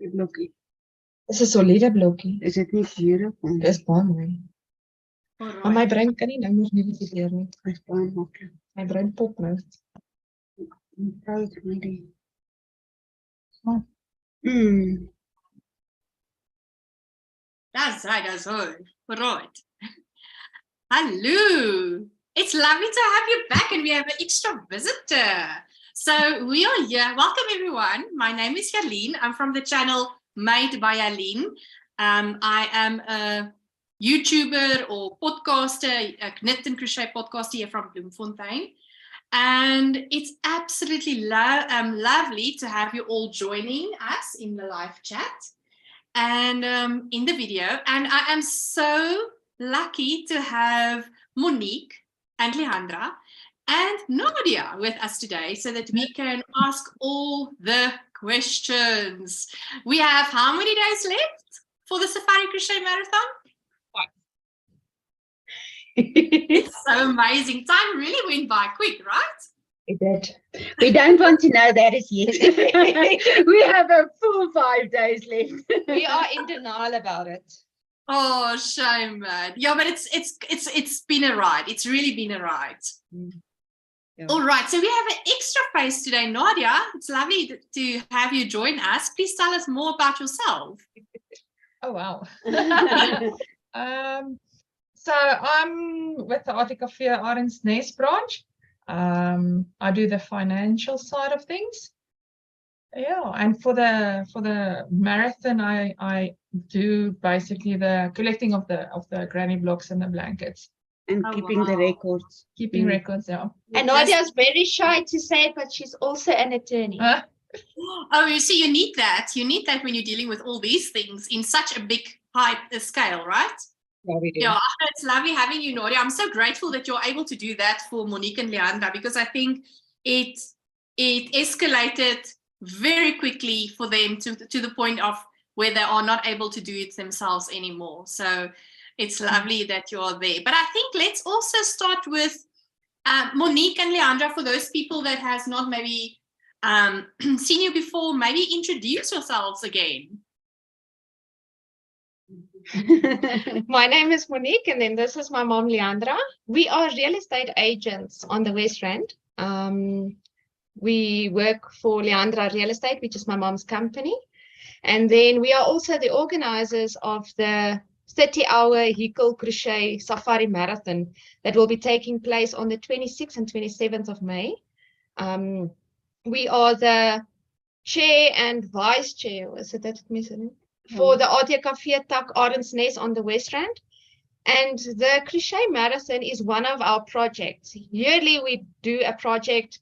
blokkie. Dis 'n soliede blokkie. Is dit nie beautiful? Dis baie mooi. Maar my brein kan nie nou nog nie leer nie. Dis baie maklik. My brein pop nou. Proud met die. Oh. That's right. Hello. It's lovely to have you back, and we have an extra visitor. So we are here. Welcome, everyone. My name is Yaleen. I'm from the channel Made by Yaleen. I am a YouTuber or podcaster, a knit and crochet podcaster here from Bloemfontein. And it's absolutely lovely to have you all joining us in the live chat and in the video. And I am so lucky to have Monique and Leandra and Nadia with us today so that we can ask all the questions. We have how many days left for the Safari Crochet Marathon? It's so amazing. Time really went by quick, right? It did. We don't want to know that as yet. We have a full 5 days left. We are in denial about it. Oh, shame, man. Yeah, but it's been a ride. It's really been a ride. Yeah. All right, so we have an extra face today, Nadia. It's lovely to have you join us. Please tell us more about yourself. Oh, wow. So I'm with the ATKV-tak Arendsnes branch. I do the financial side of things. Yeah, and for the marathon, I do basically the collecting of the granny blocks and the blankets. And keeping the records. Keeping records, yeah. And Nadia's very shy to say it, but she's also an attorney. Oh, you see, you need that. You need that when you're dealing with all these things in such a big high scale, right? Yeah, we do. Yeah, it's lovely having you, Nadia. I'm so grateful that you're able to do that for Monique and Leandra, because I think it escalated very quickly for them to the point of where they are not able to do it themselves anymore. So it's lovely that you're there. But I think let's also start with Monique and Leandra. For those people that has not maybe seen you before, maybe introduce yourselves again. My name is Monique, and then this is my mom, Leandra. We are real estate agents on the West Rand. We work for Leandra Real Estate, which is my mom's company. And then we are also the organizers of the 30-hour Hekel Crochet Safari Marathon that will be taking place on the 26th and 27th of May. We are the chair and vice chair, is it that missing? For the ATKV-tak Arendsnes on the West Rand. And the Crochet Marathon is one of our projects. Yearly, we do a project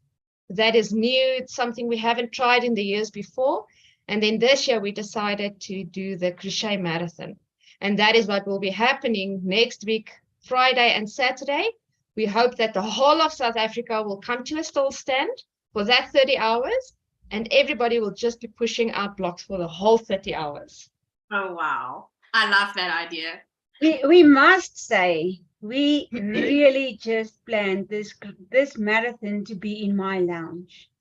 that is new. It's something we haven't tried in the years before. And then this year, we decided to do the Crochet Marathon. And that is what will be happening next week, Friday and Saturday. We hope that the whole of South Africa will come to a stall stand for that 30 hours. And everybody will just be pushing out blocks for the whole 30 hours. Oh, wow. I love that idea. We must say, we really just planned this marathon to be in my lounge.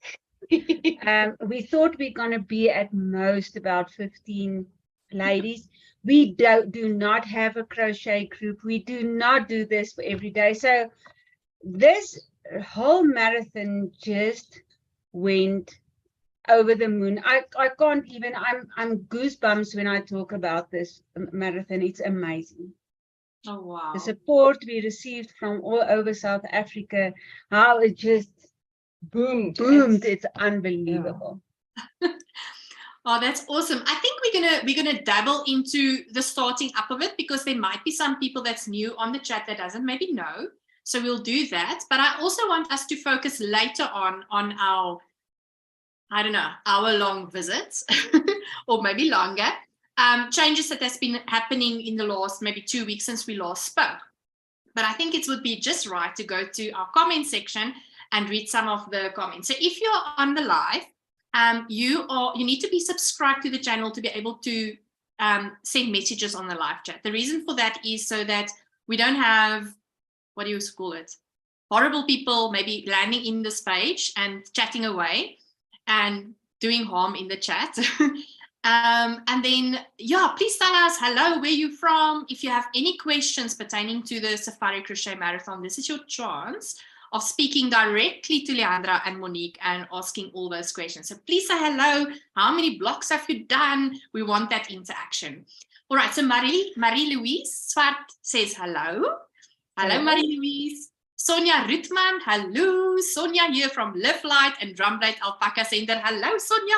We thought we're going to be at most about 15 ladies. We do not have a crochet group. We do not do this for every day. So this whole marathon just went over the moon. I can't even, I'm goosebumps when I talk about this marathon. It's amazing. Oh, wow. The support we received from all over South Africa, how it just boomed. It's unbelievable. Yeah. Oh, that's awesome. I think we're gonna dabble into the starting up of it, because there might be some people that's new on the chat that doesn't maybe know. So we'll do that. But I also want us to focus later on our, I don't know, hour-long visits or maybe longer, changes that has been happening in the last maybe 2 weeks since we last spoke. But I think it would be just right to go to our comment section and read some of the comments. So if you're on the live, you need to be subscribed to the channel to be able to send messages on the live chat. The reason for that is so that we don't have, what do you call it, horrible people maybe landing in this page and chatting away and doing harm in the chat. And then, yeah, please tell us hello, where you're from. If you have any questions pertaining to the Safari Crochet Marathon, this is your chance of speaking directly to Leandra and Monique and asking all those questions. So please say hello. How many blocks have you done? We want that interaction. All right, so Marie-Louise Swart says hello. Hello, Marie-Louise. Sonia Ritman, hello. Sonia here from Live Light and Drumblade Alpaca Center. Hello, Sonia.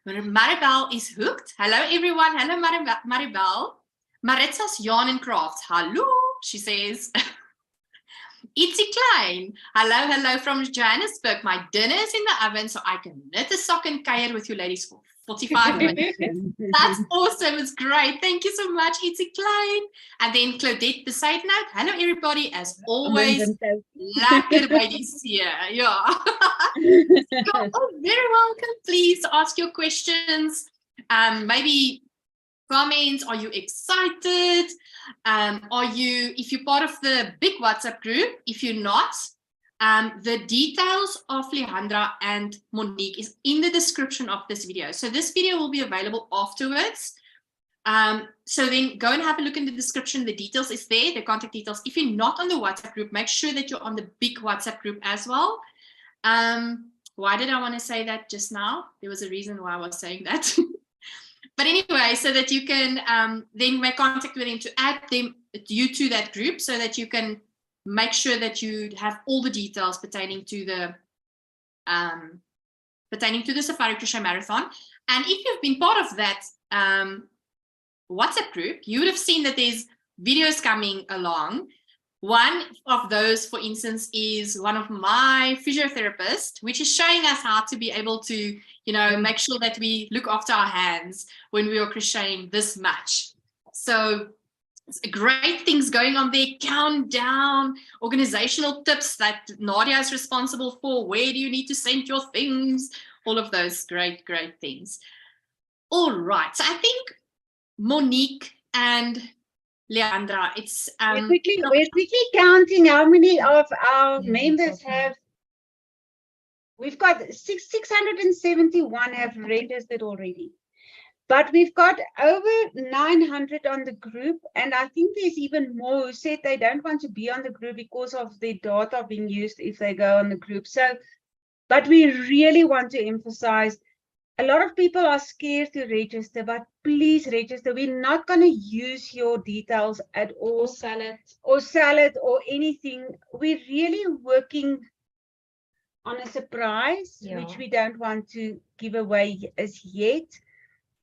Maribel is hooked. Hello, everyone. Hello, Maribel. Maritza's Yarn and Crafts. Hello, she says. Itsy Klein. Hello, hello from Johannesburg. My dinner is in the oven, so I can knit a sock and kayak with you ladies for 45 minutes. That's awesome. It's great. Thank you so much, Itsy Klein. And then Claudette the side note. Hello, everybody. As always, lekker by die see. Yeah. You're all very welcome. Please ask your questions. Maybe comments. Are you excited? If you're part of the big WhatsApp group, if you're not, the details of Leandra and Monique is in the description of this video. So this video will be available afterwards. So then go and have a look in the description. The details is there, the contact details. If you're not on the WhatsApp group, make sure that you're on the big WhatsApp group as well. Why did I want to say that just now? There was a reason why I was saying that. But anyway, so that you can then make contact with them to add you to that group so that you can make sure that you have all the details pertaining to the Safari Crochet Marathon. And if you've been part of that WhatsApp group, you would have seen that there's videos coming along. One of those, for instance, is one of my physiotherapists, which is showing us how to be able to, make sure that we look after our hands when we are crocheting this much. So great things going on there. Countdown, organizational tips that Nadia is responsible for. Where do you need to send your things? All of those great things. All right. So I think Monique and Leandra, it's we're quickly counting how many of our members have. We've got 671 have registered already, but we've got over 900 on the group, and I think there's even more who said they don't want to be on the group because of their data being used if they go on the group. So, but we really want to emphasize, a lot of people are scared to register, but please register. We're not going to use your details at all. Or salad or anything. We're really working on a surprise, which we don't want to give away as yet.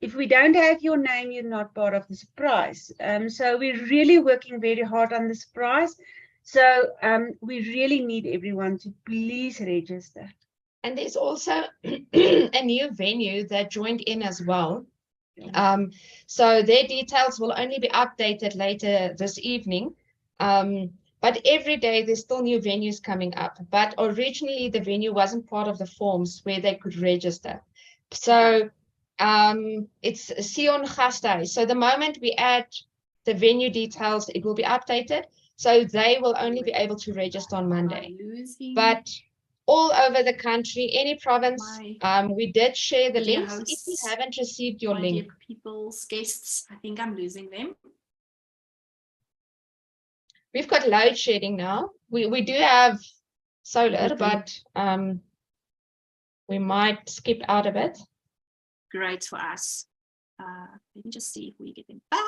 If we don't have your name, you're not part of the surprise. So we're really working very hard on the surprise. So we really need everyone to please register. And there's also a new venue that joined in as well. So their details will only be updated later this evening. But every day there's still new venues coming up. But originally the venue wasn't part of the forms where they could register. So it's Sion Gasthuis. So the moment we add the venue details, it will be updated. So they will only be able to register on Monday. But all over the country, any province, we did share the links. If you haven't received your link, people's guests, I think I'm losing them. We've got load shedding now. We do have solar, but we might skip out of it. Great for us. Let me just see if we get them back.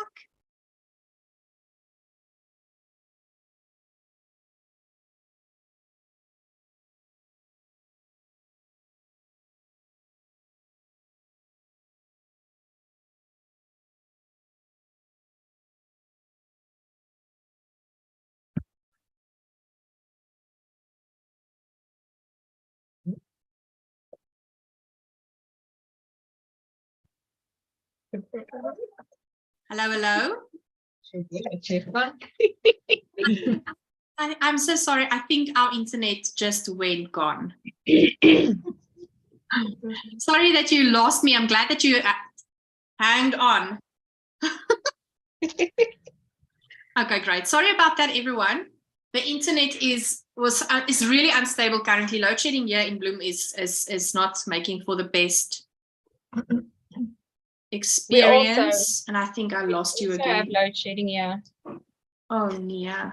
Hello. I'm so sorry. I think our internet just went gone. Sorry that you lost me. I'm glad that you hanged on. Okay, great. Sorry about that, everyone. The internet is really unstable currently. Load shedding here in Bloem is not making for the best experience. And I think I lost you Also have again. load shedding, yeah. Oh, yeah.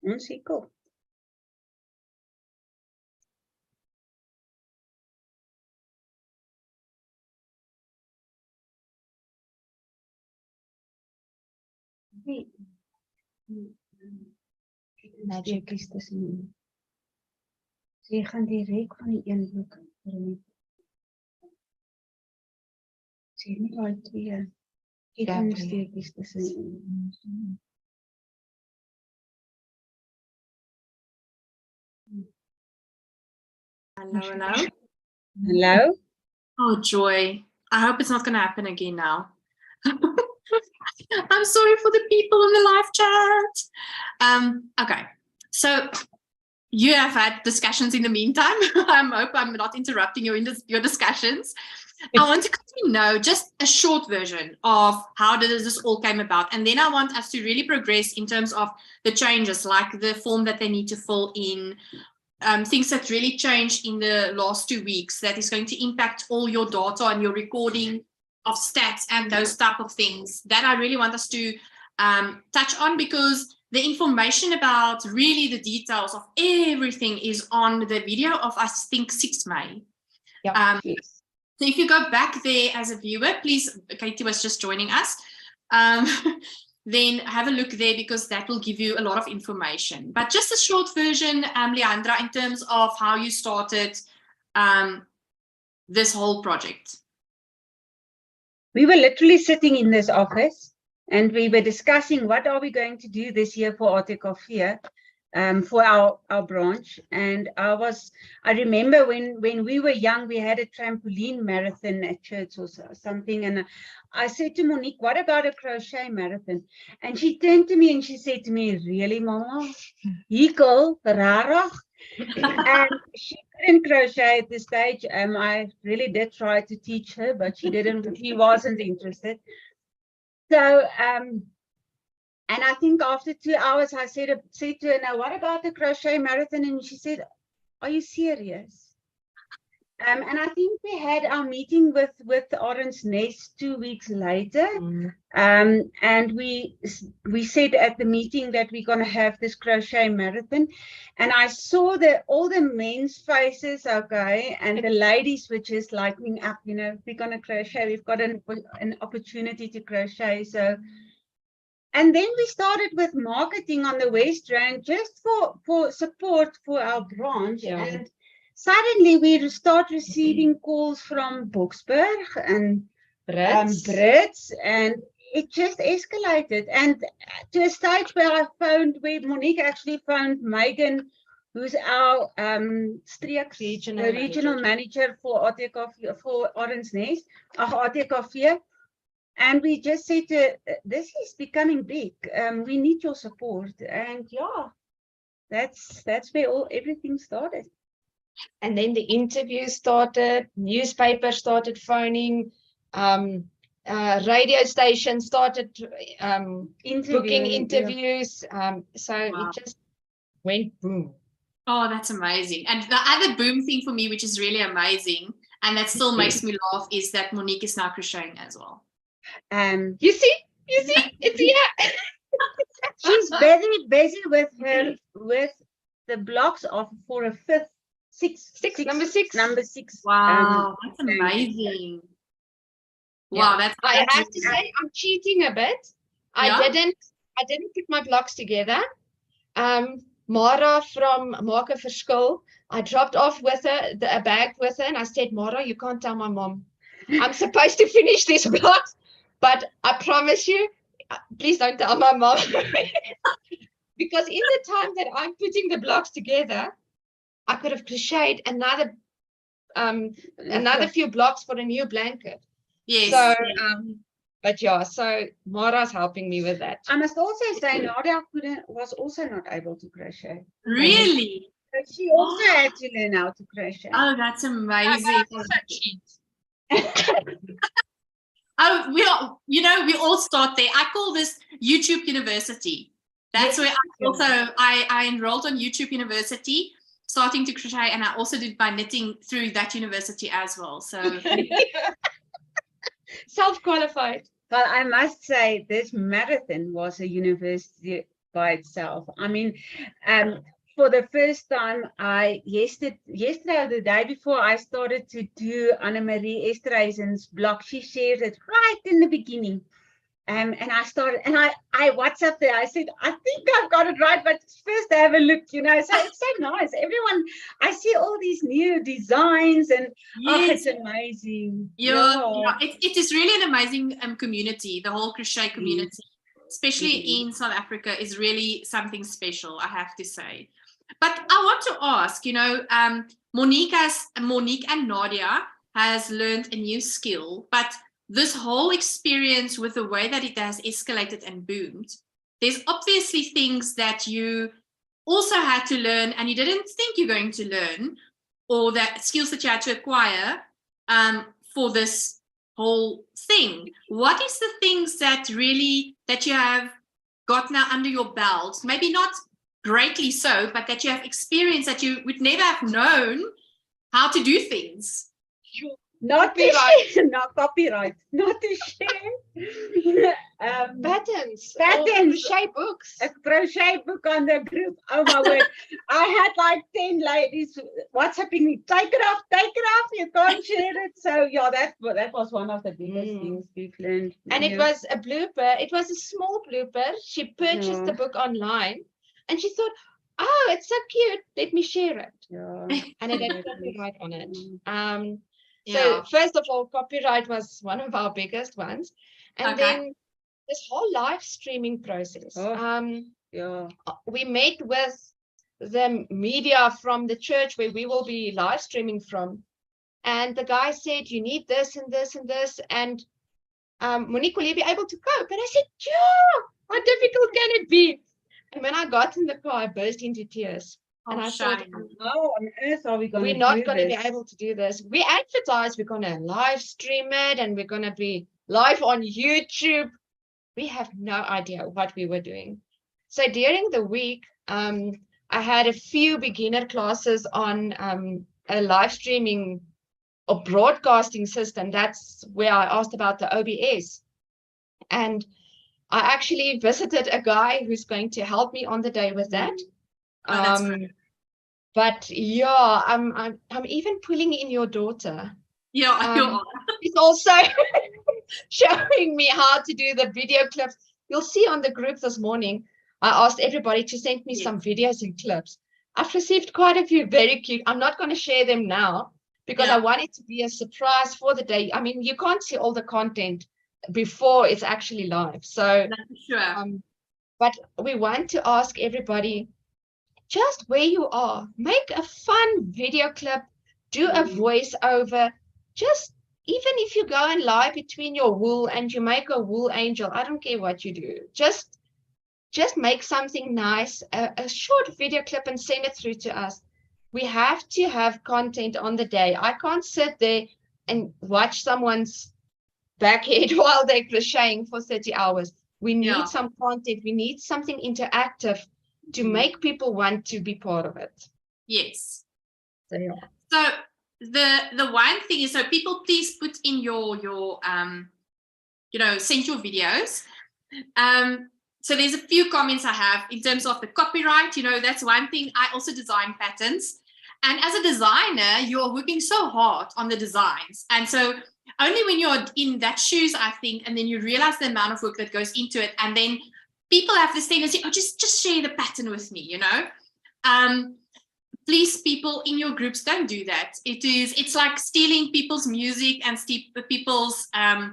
Hekel. Magic. So jy gaan direk van die een boek. Sê nie daai twee. Steekies tussenin. Hello, hello. Hello? Oh, joy. I hope it's not going to happen again now. I'm sorry for the people in the live chat. Okay, so you have had discussions in the meantime. I hope I'm not interrupting your discussions. I want to quickly know just a short version of how this all came about. And then I want us to really progress in terms of the changes, like the form that they need to fill in, things that really changed in the last 2 weeks that is going to impact all your data and your recording of stats and those type of things that I really want us to touch on, because the information about really the details of everything is on the video of, I think, 6 May. Yeah. So if you go back there as a viewer, please, Katie was just joining us, then have a look there, because that will give you a lot of information. But just a short version, Leandra, in terms of how you started this whole project. We were literally sitting in this office and we were discussing what are we going to do this year for ATKV, for our branch. And I remember when we were young, we had a trampoline marathon at church or something. And I said to Monique, what about a crochet marathon? And she turned to me and she said to me, really, Mama? Hekel, rarig? And she couldn't crochet at this stage. I really did try to teach her, but she wasn't interested. So, and I think after 2 hours, I said to her, now what about the crochet marathon? And she said, are you serious? And I think we had our meeting with Arendsnes 2 weeks later. And we said at the meeting that we're going to have this crochet marathon. And I saw all the men's faces, okay, and the ladies were just lighting up, you know, we're going to crochet. We've got an opportunity to crochet. So, and then we started with marketing on the West Rand just for support for our branch. Yeah. And suddenly we start receiving calls from Boksburg and Brits, and it just escalated. And to a stage where Monique actually phoned Megan, who's our regional manager for ATKV, for Arendsnes, ATKV. And we just said, this is becoming big. We need your support. And yeah, that's where everything started. And then the interviews started, newspapers started phoning, radio stations started booking interviews. So wow. It just went boom. Oh, that's amazing. And the other boom thing for me, which is really amazing, and that still makes me laugh, is that Monique is now crocheting as well. You see, it's yeah. She's very busy with the blocks for a number six. Wow, that's amazing. Wow, that's. I have to say, I'm cheating a bit. Yeah? I didn't put my blocks together. Mara from Maak, Verskil, I dropped off with her a bag with her, and I said, Mara, you can't tell my mom. I'm supposed to finish these blocks, but I promise you, please don't tell my mom. Because in the time that I'm putting the blocks together, I could have crocheted another few blocks for a new blanket. Yes. So, but yeah, so Mara's helping me with that. I must also say, Nadia was also not able to crochet. Really? So she also had to learn how to crochet. Oh, that's amazing. Oh, we all start there. I call this YouTube University. That's where I enrolled on YouTube University. starting to crochet, and I also did my knitting through that university as well. So Self-qualified. But I must say, this marathon was a university by itself. I mean, for the first time, yesterday or the day before, I started to do Anne-Marie Esterhuizen's blog. She shared it right in the beginning. And I started, and I WhatsApped there. I said, I think I've got it right, but first have a look, So it's so nice. Everyone, I see all these new designs, and yes. it's amazing. It is really an amazing community. The whole crochet community, especially in South Africa, is really something special, I have to say. But I want to ask, Monique and Nadia has learned a new skill, but this whole experience with the way that it has escalated and boomed, there's obviously things that you also had to learn and you didn't think you're going to learn, or that skills that you had to acquire for this whole thing. What is the things that you have got now under your belt? Maybe not greatly so, but that you have experienced that you would never have known how to do things. Not to share, not copyright, not to share. Patterns. Crochet books. A crochet book on the group. Oh my word. I had like 10 ladies WhatsApping me, take it off, you can't share it. So yeah, that was one of the biggest things we've learned. And it was a blooper. It was a small blooper. She purchased the book online and she thought, oh, it's so cute, let me share it. Yeah. And it had copyright on it. So first of all, copyright was one of our biggest ones. And then this whole live streaming process. We met with the media from the church where we will be live streaming from. And the guy said, you need this and this and this. And Monique, will you be able to cope? And I said, yeah, how difficult can it be? And when I got in the car, I burst into tears. And I thought, how on earth are we going to do this? We're not going to be able to do this. We advertise, we're going to live stream it, and we're going to be live on YouTube. We have no idea what we were doing. So during the week, I had a few beginner classes on a live streaming or broadcasting system. That's where I asked about the OBS. And I actually visited a guy who's going to help me on the day with that. But yeah, I'm even pulling in your daughter. Yeah, he's also showing me how to do the video clips. You'll see on the group this morning, I asked everybody to send me some videos and clips. I've received quite a few very cute. I'm not going to share them now because I want it to be a surprise for the day. I mean, you can't see all the content before it's actually live. So, but we want to ask everybody, just where you are, make a fun video clip, do a voiceover. Just even if you go and lie between your wool and you make a wool angel, I don't care what you do. Just make something nice, a short video clip, and send it through to us. We have to have content on the day. I can't sit there and watch someone's backhead while they're crocheting for 30 hours. We need some content. We need something interactive to make people want to be part of it. Yes. So, so the one thing is, so people please put in your send your videos. So there's a few comments I have in terms of the copyright. That's one thing. I also design patterns, and as a designer, you're working so hard on the designs, and so only when you're in that shoes, I think, and then you realize the amount of work that goes into it, and then people have this tendency, just share the pattern with me, Please, people in your groups, don't do that. It's like stealing people's music and people's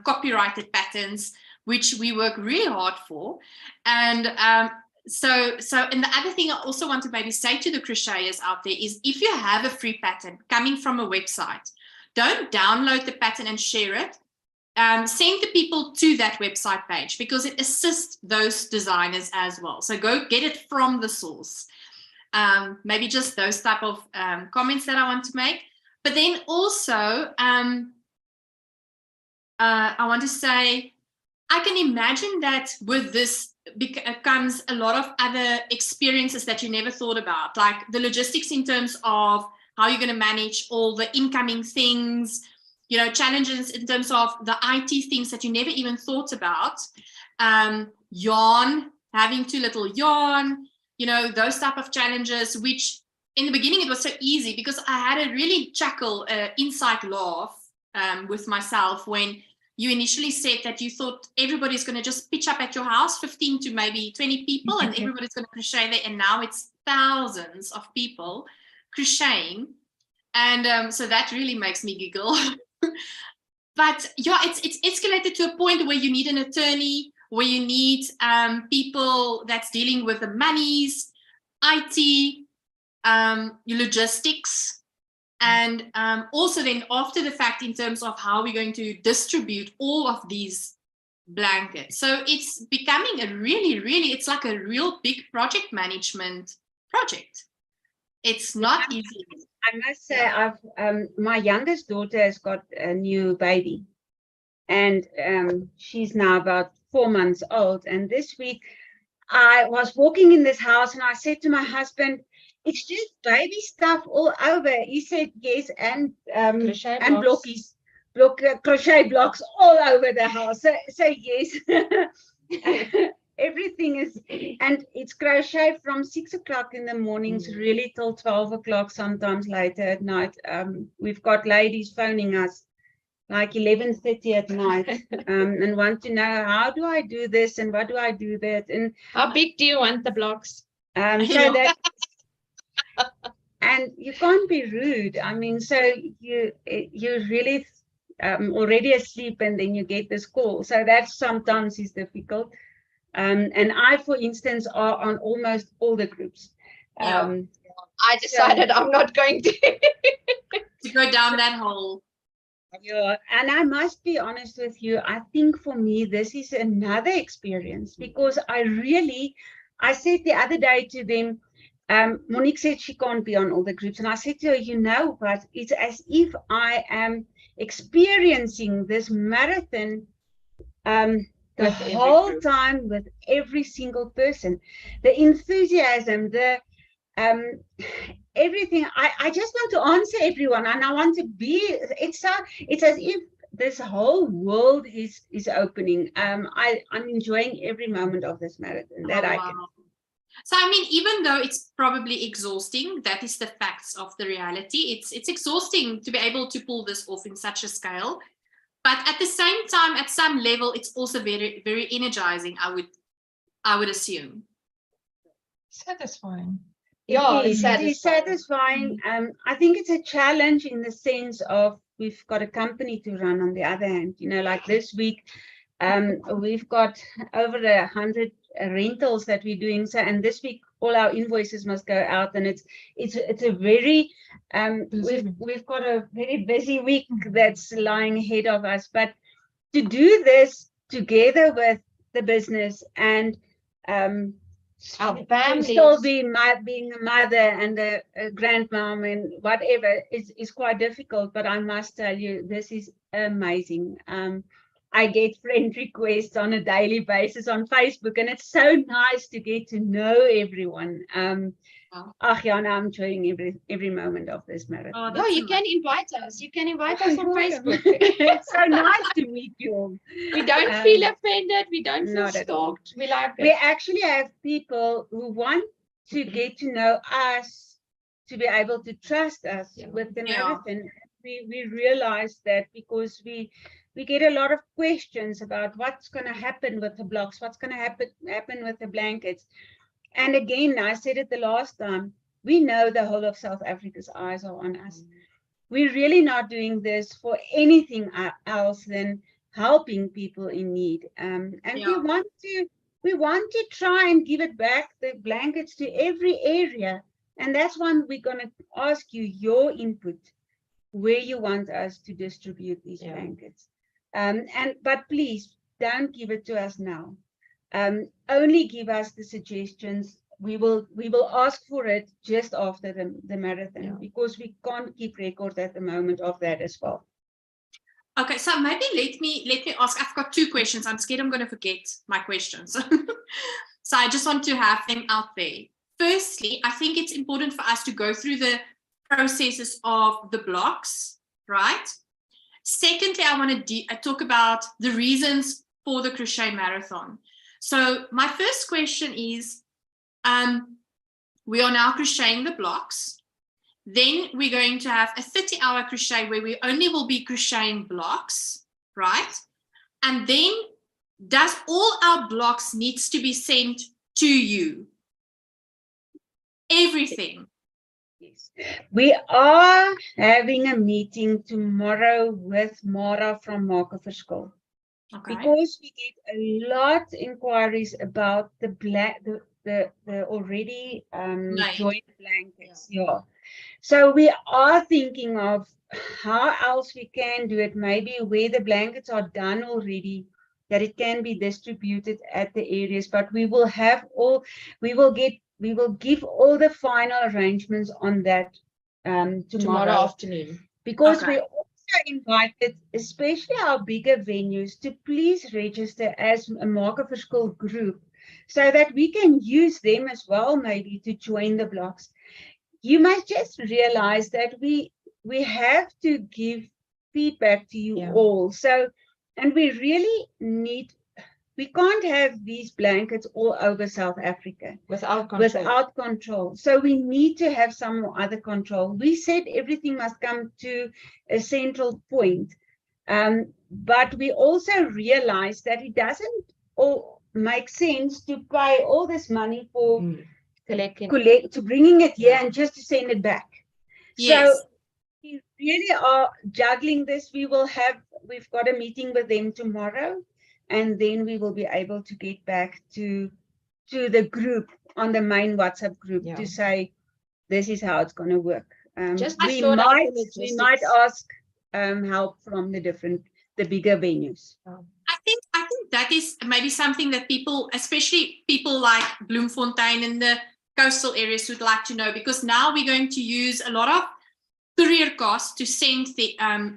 copyrighted patterns, which we work really hard for. And and the other thing I also want to maybe say to the crocheters out there is, if you have a free pattern coming from a website, don't download the pattern and share it. Send the people to that website page, because it assists those designers as well. So go get it from the source. Maybe just those type of comments that I want to make. But then also, I want to say, I can imagine that with this comes a lot of other experiences that you never thought about, like the logistics in terms of how you're going to manage all the incoming things, challenges in terms of the IT things that you never even thought about. Yarn, having too little yarn, those type of challenges, which in the beginning it was so easy because I had a really chuckle, inside laugh with myself when you initially said that you thought everybody's going to just pitch up at your house, 15 to maybe 20 people, and everybody's going to crochet there. And now it's thousands of people crocheting. And so that really makes me giggle. But yeah, it's escalated to a point where you need an attorney, where you need people that's dealing with the monies, IT, your logistics. And also then after the fact in terms of how we're going to distribute all of these blankets. So it's becoming a really, really, it's like a real big project management project. It's not easy. I must say, my youngest daughter has got a new baby, and she's now about 4 months old. And this week I was walking in this house and I said to my husband, "It's just baby stuff all over." He said, "Yes, and blockies, crochet blocks all over the house." So yes, everything is, and it's crochet from 6 o'clock in the mornings, really till 12 o'clock, sometimes later at night. We've got ladies phoning us like 11:30 at night and want to know, how do I do this and what do I do that, and how big do you want the blocks? So that. And you can't be rude. I mean, so you're really already asleep, and then you get this call. So that sometimes is difficult. And I, for instance, are on almost all the groups. I decided I'm not going to go down that hole. Yeah, and I must be honest with you. I think for me, this is another experience, because I said the other day to them, Monique said she can't be on all the groups. And I said to her, but it's as if I am experiencing this marathon the whole time with every single person. The enthusiasm, the everything. I just want to answer everyone, and I want to be, it's as if this whole world is opening. I'm enjoying every moment of this marathon that I can. So, I mean, even though it's probably exhausting, that is the facts of the reality. It's exhausting to be able to pull this off in such a scale. But at the same time, at some level, it's also very, very energizing, I would assume. Satisfying. Yeah, it is satisfying. I think it's a challenge in the sense of we've got a company to run on the other hand. Like this week, we've got over 100 rentals that we're doing. So, and this week all our invoices must go out, and it's a very we've got a very busy week that's lying ahead of us. But to do this together with the business and our family, still being a mother and a grandmom and whatever is quite difficult. But I must tell you, this is amazing. I get friend requests on a daily basis on Facebook, and it's so nice to get to know everyone. I'm enjoying every moment of this marathon. Oh, you can invite us. You can invite us on Facebook. It's so nice to meet you all. We don't feel offended. We don't feel stalked. We like it. We actually have people who want to get to know us, to be able to trust us with the marathon. We realize that because we get a lot of questions about what's going to happen with the blocks, what's going to happen with the blankets. And again, I said it the last time, we know the whole of South Africa's eyes are on us. We're really not doing this for anything else than helping people in need. And we want to try and give it back, the blankets, to every area. And that's when we're going to ask you your input, where you want us to distribute these blankets. But please don't give it to us now. Only give us the suggestions. We will ask for it just after the marathon, because we can't keep record at the moment of that as well. Okay, so maybe let me ask. I've got 2 questions. I'm scared I'm going to forget my questions. So I just want to have them out there. Firstly, I think it's important for us to go through the processes of the blocks, right? Secondly, I want to talk about the reasons for the crochet marathon. So my first question is, we are now crocheting the blocks. Then we're going to have a 30-hour crochet where we only will be crocheting blocks, right? And then does all our blocks needs to be sent to you? Everything. Yes. We are having a meeting tomorrow with Mara from Maak Verskil. Okay. Because we get a lot inquiries about the already joined blankets. Yeah. So we are thinking of how else we can do it, maybe where the blankets are done already, that it can be distributed at the areas, but we will give all the final arrangements on that tomorrow afternoon. Because Okay. we also invited, especially our bigger venues, to please register as a Maak Verskil group so that we can use them as well, maybe to join the blocks. You must just realize that we have to give feedback to you all. So, and we really need, we can't have these blankets all over South Africa Without control. So we need to have some other control. We said everything must come to a central point. But we also realize that it doesn't all make sense to pay all this money for to bringing it here and just to send it back. Yes. So we really are juggling this. We've got a meeting with them tomorrow, and then we will be able to get back to the group on the main WhatsApp group to say this is how it's going to work. We might ask help from the bigger venues. I think that is maybe something that people, especially people like Bloemfontein and the coastal areas, would like to know, because now we're going to use a lot of courier costs to send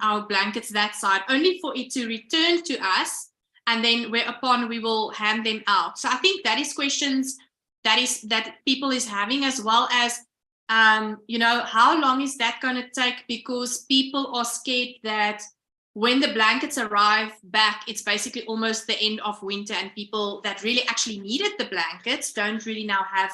our blankets that side, only for it to return to us, and then whereupon we will hand them out. So I think that is questions that people is having, as well as how long is that going to take, because people are scared that when the blankets arrive back, it's basically almost the end of winter, and people that really actually needed the blankets don't really now have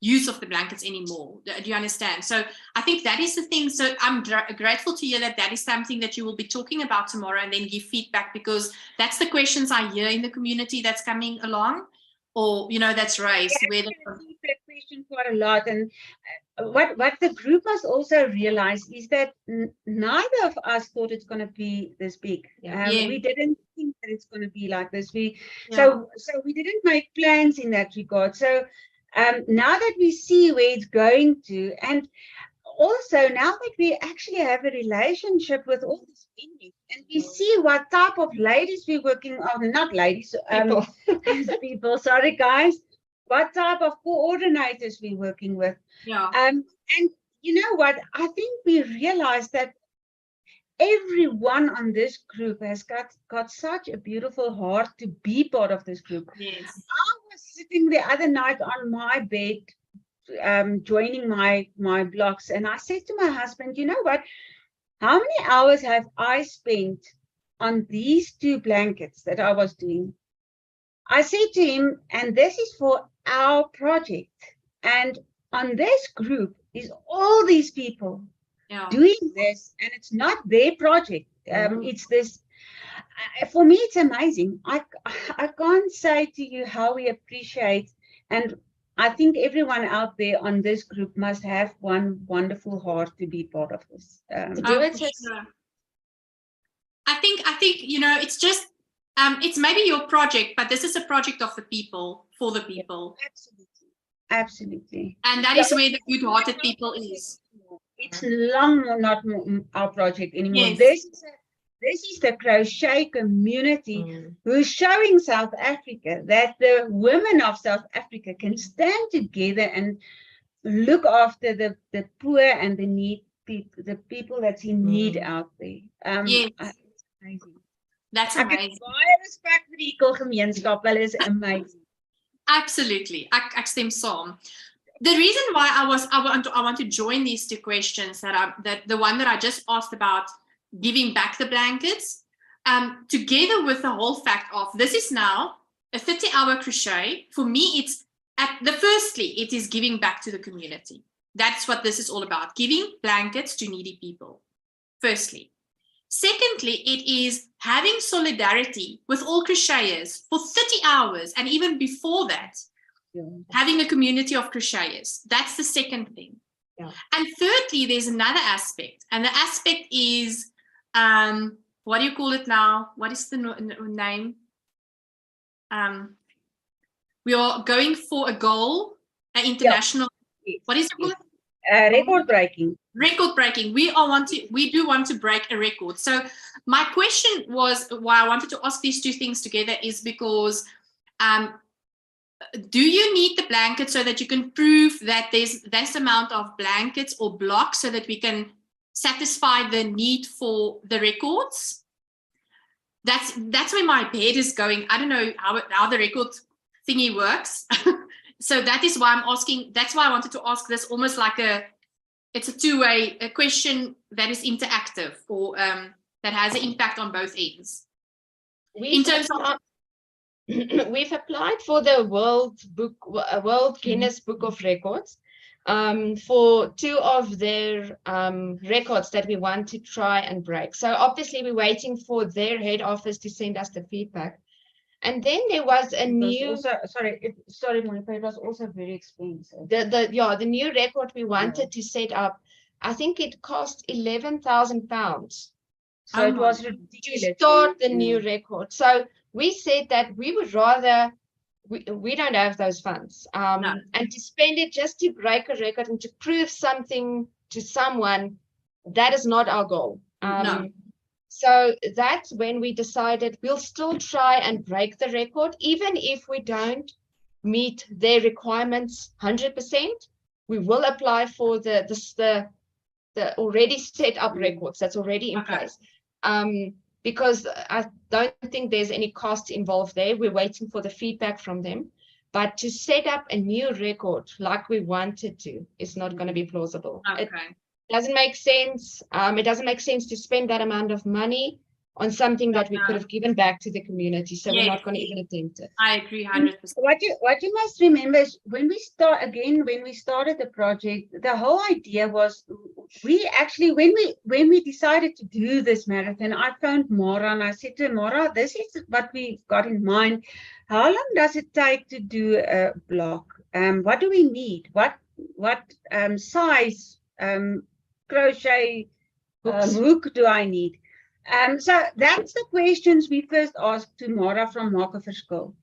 use of the blankets anymore. Do you understand? So I think that is the thing. So I'm grateful to hear that is something that you will be talking about tomorrow, and then give feedback, because that's the questions I hear in the community that's coming along, or that's raised. Yeah, that question quite a lot. And what the group must also realize is that neither of us thought it's going to be this big. We didn't think that it's going to be like this. So we didn't make plans in that regard. So now that we see where it's going to, and also now that we actually have a relationship with all these venues, and we see what type of ladies we're working on, not ladies, people, sorry guys, what type of coordinators we're working with. And you know what, I think we realized that everyone on this group has got such a beautiful heart to be part of this group. Yes. I was sitting the other night on my bed, joining my blocks, and I said to my husband, you know what, how many hours have I spent on these 2 blankets that I was doing? I said to him, and this is for our project, and on this group is all these people doing this, and it's not their project. It's this. For me, it's amazing. I can't say to you how we appreciate, and I think everyone out there on this group must have one wonderful heart to be part of this. I think it's just it's maybe your project, but this is a project of the people, for the people. Absolutely. And that is where the good-hearted people is. It's long not our project anymore. Yes. This is the crochet community who's showing South Africa that the women of South Africa can stand together and look after the poor and the people that's in need out there. Amazing. That's Ek het amazing. baie respek vir die Hekel-gemeenskap. Hulle is amazing. Absolutely. Ek stem saam. The reason why I want to join these two questions that the one that I just asked about giving back the blankets, together with the whole fact of this is now a 30-hour crochet. For me, firstly, it is giving back to the community. That's what this is all about, giving blankets to needy people, firstly. Secondly, it is having solidarity with all crocheters for 30 hours, and even before that, having a community of crocheters. That's the second thing. Yeah. And thirdly, there's another aspect, and the aspect is, what do you call it now? What is the name? We are going for a goal, an international, what is it called? Record breaking. Record breaking. We do want to break a record. So my question was, why I wanted to ask these two things together is because, do you need the blanket so that you can prove that there's this amount of blankets or blocks so that we can satisfy the need for the records? That's where my head is going. I don't know how the record thingy works. So that is why I'm asking. That's why I wanted to ask this almost like it's a two-way question that is interactive, or that has an impact on both ends. In terms of we've applied for the World Guinness Book of Records for two of their records that we want to try and break. So obviously we're waiting for their head office to send us the feedback. And then there was a new. Sorry, Monica, it was also very expensive. The new record we wanted to set up, I think it cost £11,000. So it was To ridiculous. start the new record. So we said that we would rather, we don't have those funds, and to spend it just to break a record and to prove something to someone, that is not our goal. So that's when we decided we'll still try and break the record, even if we don't meet their requirements 100%. We will apply for the already set up records that's already in place. Because I don't think there's any cost involved there. We're waiting for the feedback from them. But to set up a new record like we wanted to is not going to be plausible. Okay. It doesn't make sense. It doesn't make sense to spend that amount of money on something that we could have given back to the community. So we're not going to even attempt it. I agree 100%. What you must remember is when we started the project, the whole idea was we actually, when we decided to do this marathon, I phoned Mara and I said to Mara, this is what we've got in mind. How long does it take to do a block? What do we need? What size crochet hook do I need? So that's the questions we first asked to Mara from Maak Verskil.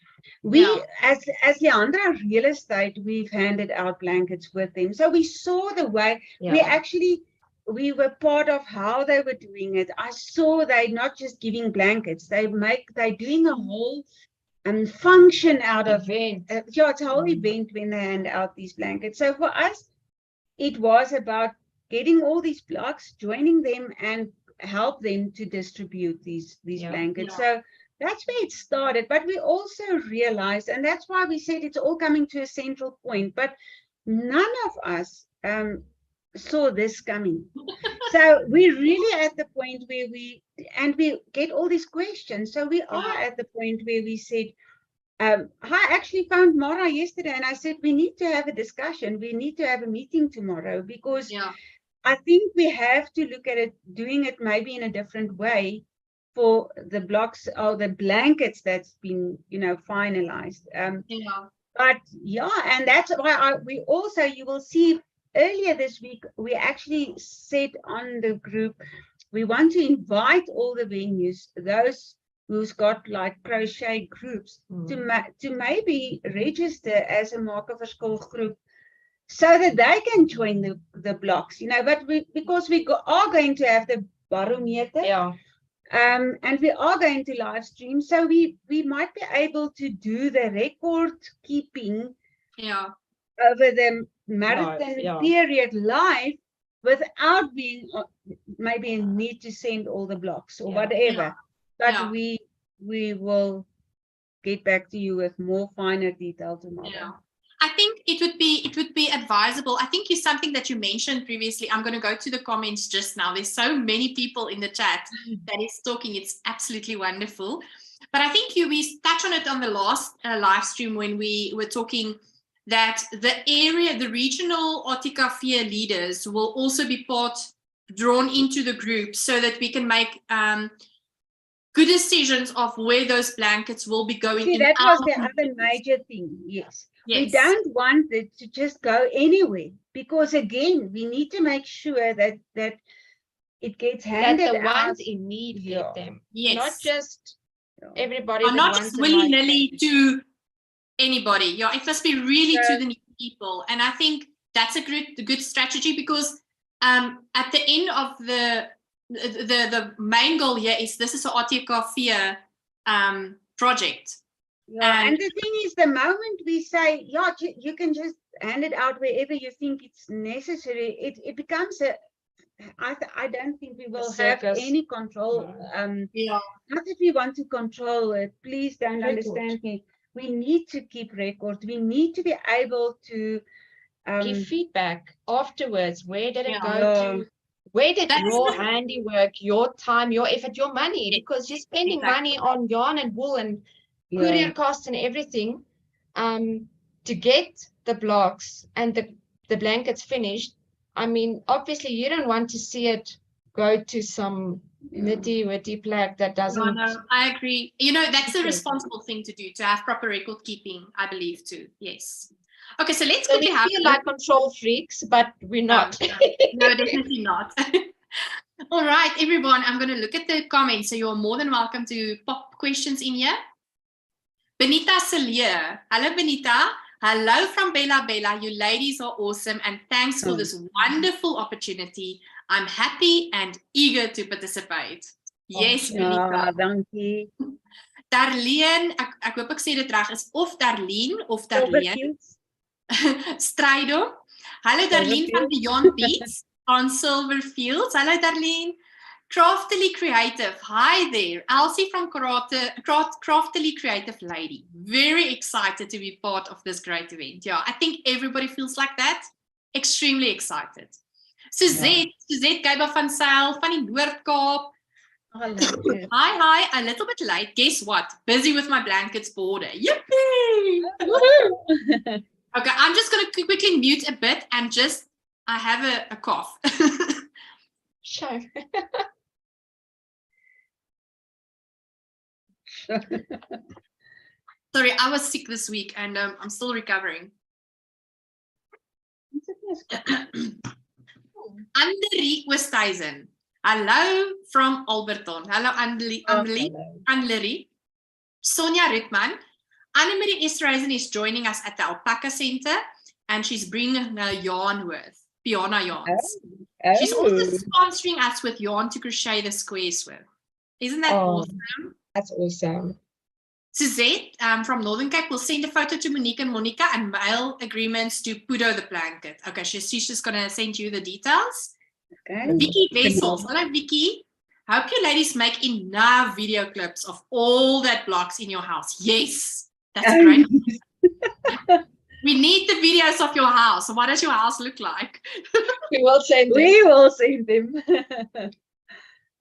As Leandra Real Estate, we've handed out blankets with them. So we saw the way we were part of how they were doing it. I saw they not just giving blankets, they're doing a whole function out of it. It's a whole event when they hand out these blankets. So for us, it was about getting all these blocks, joining them, and help them to distribute these blankets. So that's where it started. But we also realized, and that's why we said it's all coming to a central point, but none of us saw this coming. So we're really at the point where we get all these questions. So we are at the point where we said, I actually found Mara yesterday and I said, we need to have a discussion. We need to have a meeting tomorrow because I think we have to look at it, doing it maybe in a different way for the blocks or the blankets that's been, finalized. But and that's why we also, you will see earlier this week, we actually said on the group, we want to invite all the venues, those who's got like crochet groups, to maybe register as a Maak Verskil group, so that they can join the blocks, but because we are going to have the barometer, and we are going to live stream, so we might be able to do the record keeping over the marathon period live without being maybe in need to send all the blocks or whatever. but Yeah. we will get back to you with more finer detail tomorrow. Yeah. I think it would be advisable. I think something that you mentioned previously. I'm going to go to the comments just now. There's so many people in the chat that is talking. It's absolutely wonderful. But I think we touched on it on the last live stream when we were talking that the regional ATKV leaders will also be drawn into the group so that we can make good decisions of where those blankets will be going. See, that was the other major thing. Yes. We don't want it to just go anywhere, because again, we need to make sure that it gets handed that the out. ones in need get them. Yes. Not just everybody. Or not just willy-nilly to anybody. Yeah, it must be really to the needy people. And I think that's a good strategy, because at the end of the main goal here is this is an ATKV project. Yeah, and the thing is, the moment we say, yeah, you can just hand it out wherever you think it's necessary, it becomes I don't think we will have any control. Not that we want to control it. Please don't understand me. We need to keep records. We need to be able to give feedback afterwards. Where did it go to? Where did your handiwork, your time, your effort, your money? Because you're spending money on yarn and wool and courier costs and everything to get the blocks and the blankets finished. I mean, obviously, you don't want to see it go to some nitty-gritty plaque that doesn't. No, I agree. You know, that's a responsible thing to do, to have proper record keeping, I believe, too. Yes. Okay, so let's quickly have. We feel like control freaks, but we're not. No, definitely not. All right, everyone, I'm going to look at the comments. So you're more than welcome to pop questions in here. Benita Salier. Hello, Benita. Hello from Bella Bella. You ladies are awesome, and thanks for this wonderful opportunity. I'm happy and eager to participate. Yes, Benita. Dankie. Darlene, ek hoop ek sê dit reg, is of Darlene of Darlene. Strydo. Hello, Darlene van Beyond Beats on Silverfields. Hello, Darlene. Craftily Creative. Hi there. Elsie from Craftily Creative Lady. Very excited to be part of this great event. Yeah, I think everybody feels like that. Extremely excited. Suzette Geiber van Sail van die Noord-Kaap. Hi. A little bit late. Guess what? Busy with my blankets border. Yippee! Okay, I'm just going to quickly mute a bit and I have a cough. Sure. Sorry, I was sick this week and I'm still recovering. Annelie Oosthuizen. Hello from Alberton. Hello, Annelie. Sonia Ritman. Annemarie Esterhuizen is joining us at the Alpaca Center, and she's bringing her yarn with Piana yarns. She's also sponsoring us with yarn to crochet the squares with. Isn't that awesome? That's awesome. Suzette from Northern Cape will send a photo to Monique and Monica and mail agreements to Pudo the blanket. Okay, she's just going to send you the details. Okay. Vicky Vessels. Hello, Vicky. Hope you ladies make enough video clips of all that blocks in your house. Yes, that's great. We need the videos of your house. What does your house look like? We will send them. We will send them.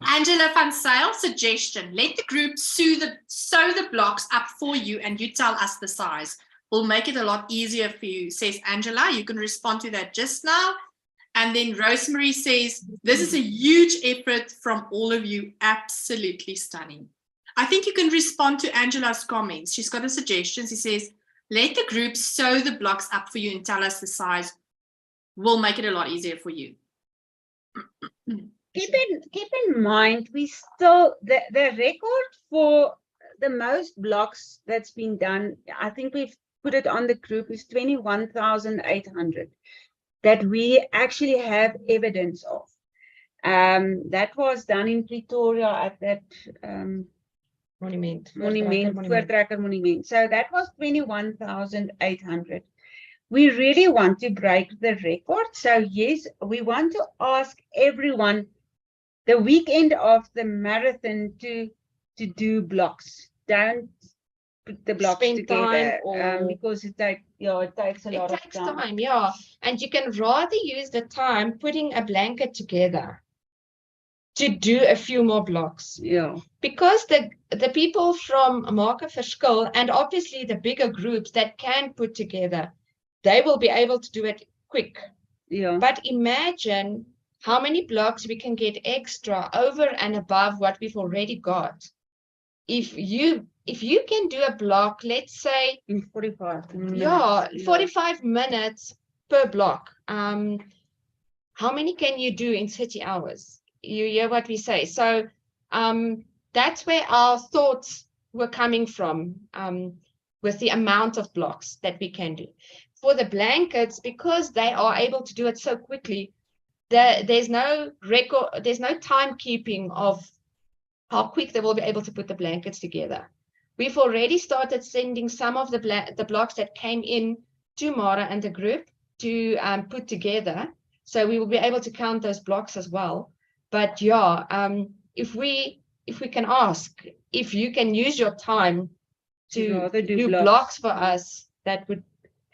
Angela van Sail, suggestion. Let the group sew the blocks up for you and you tell us the size. We'll make it a lot easier for you, says Angela. You can respond to that just now. And then Rosemary says, this is a huge effort from all of you. Absolutely stunning. I think you can respond to Angela's comments. She's got a suggestion. She says, let the group sew the blocks up for you and tell us the size. We'll make it a lot easier for you. Keep in mind, we still, the record for the most blocks that's been done, I think we've put it on the group, is 21,800 that we actually have evidence of. That was done in Pretoria at that Voortrekker Monument. So that was 21,800. We really want to break the record. So yes, we want to ask everyone the weekend of the marathon to to do blocks. Don't put the blocks Spend time together or- because it takes a lot It of takes time, yeah. And you can rather use the time putting a blanket together to do a few more blocks. Yeah. Because the people from Maak and Verskil, and obviously the bigger groups that can put together, they will be able to do it quick. Yeah. But imagine how many blocks we can get extra over and above what we've already got. If you can do a block, let's say, In 45 minutes. yeah, 45 minutes per block. How many can you do in 30 hours? You hear what we say. So that's where our thoughts were coming from, with the amount of blocks that we can do. For the blankets, because they are able to do it so quickly, there's no record, there's no timekeeping of how quick they will be able to put the blankets together. We've already started sending some of the blocks that came in to Mara and the group to put together. So we will be able to count those blocks as well. But yeah, if we can ask, if you can use your time to do blocks for us, that would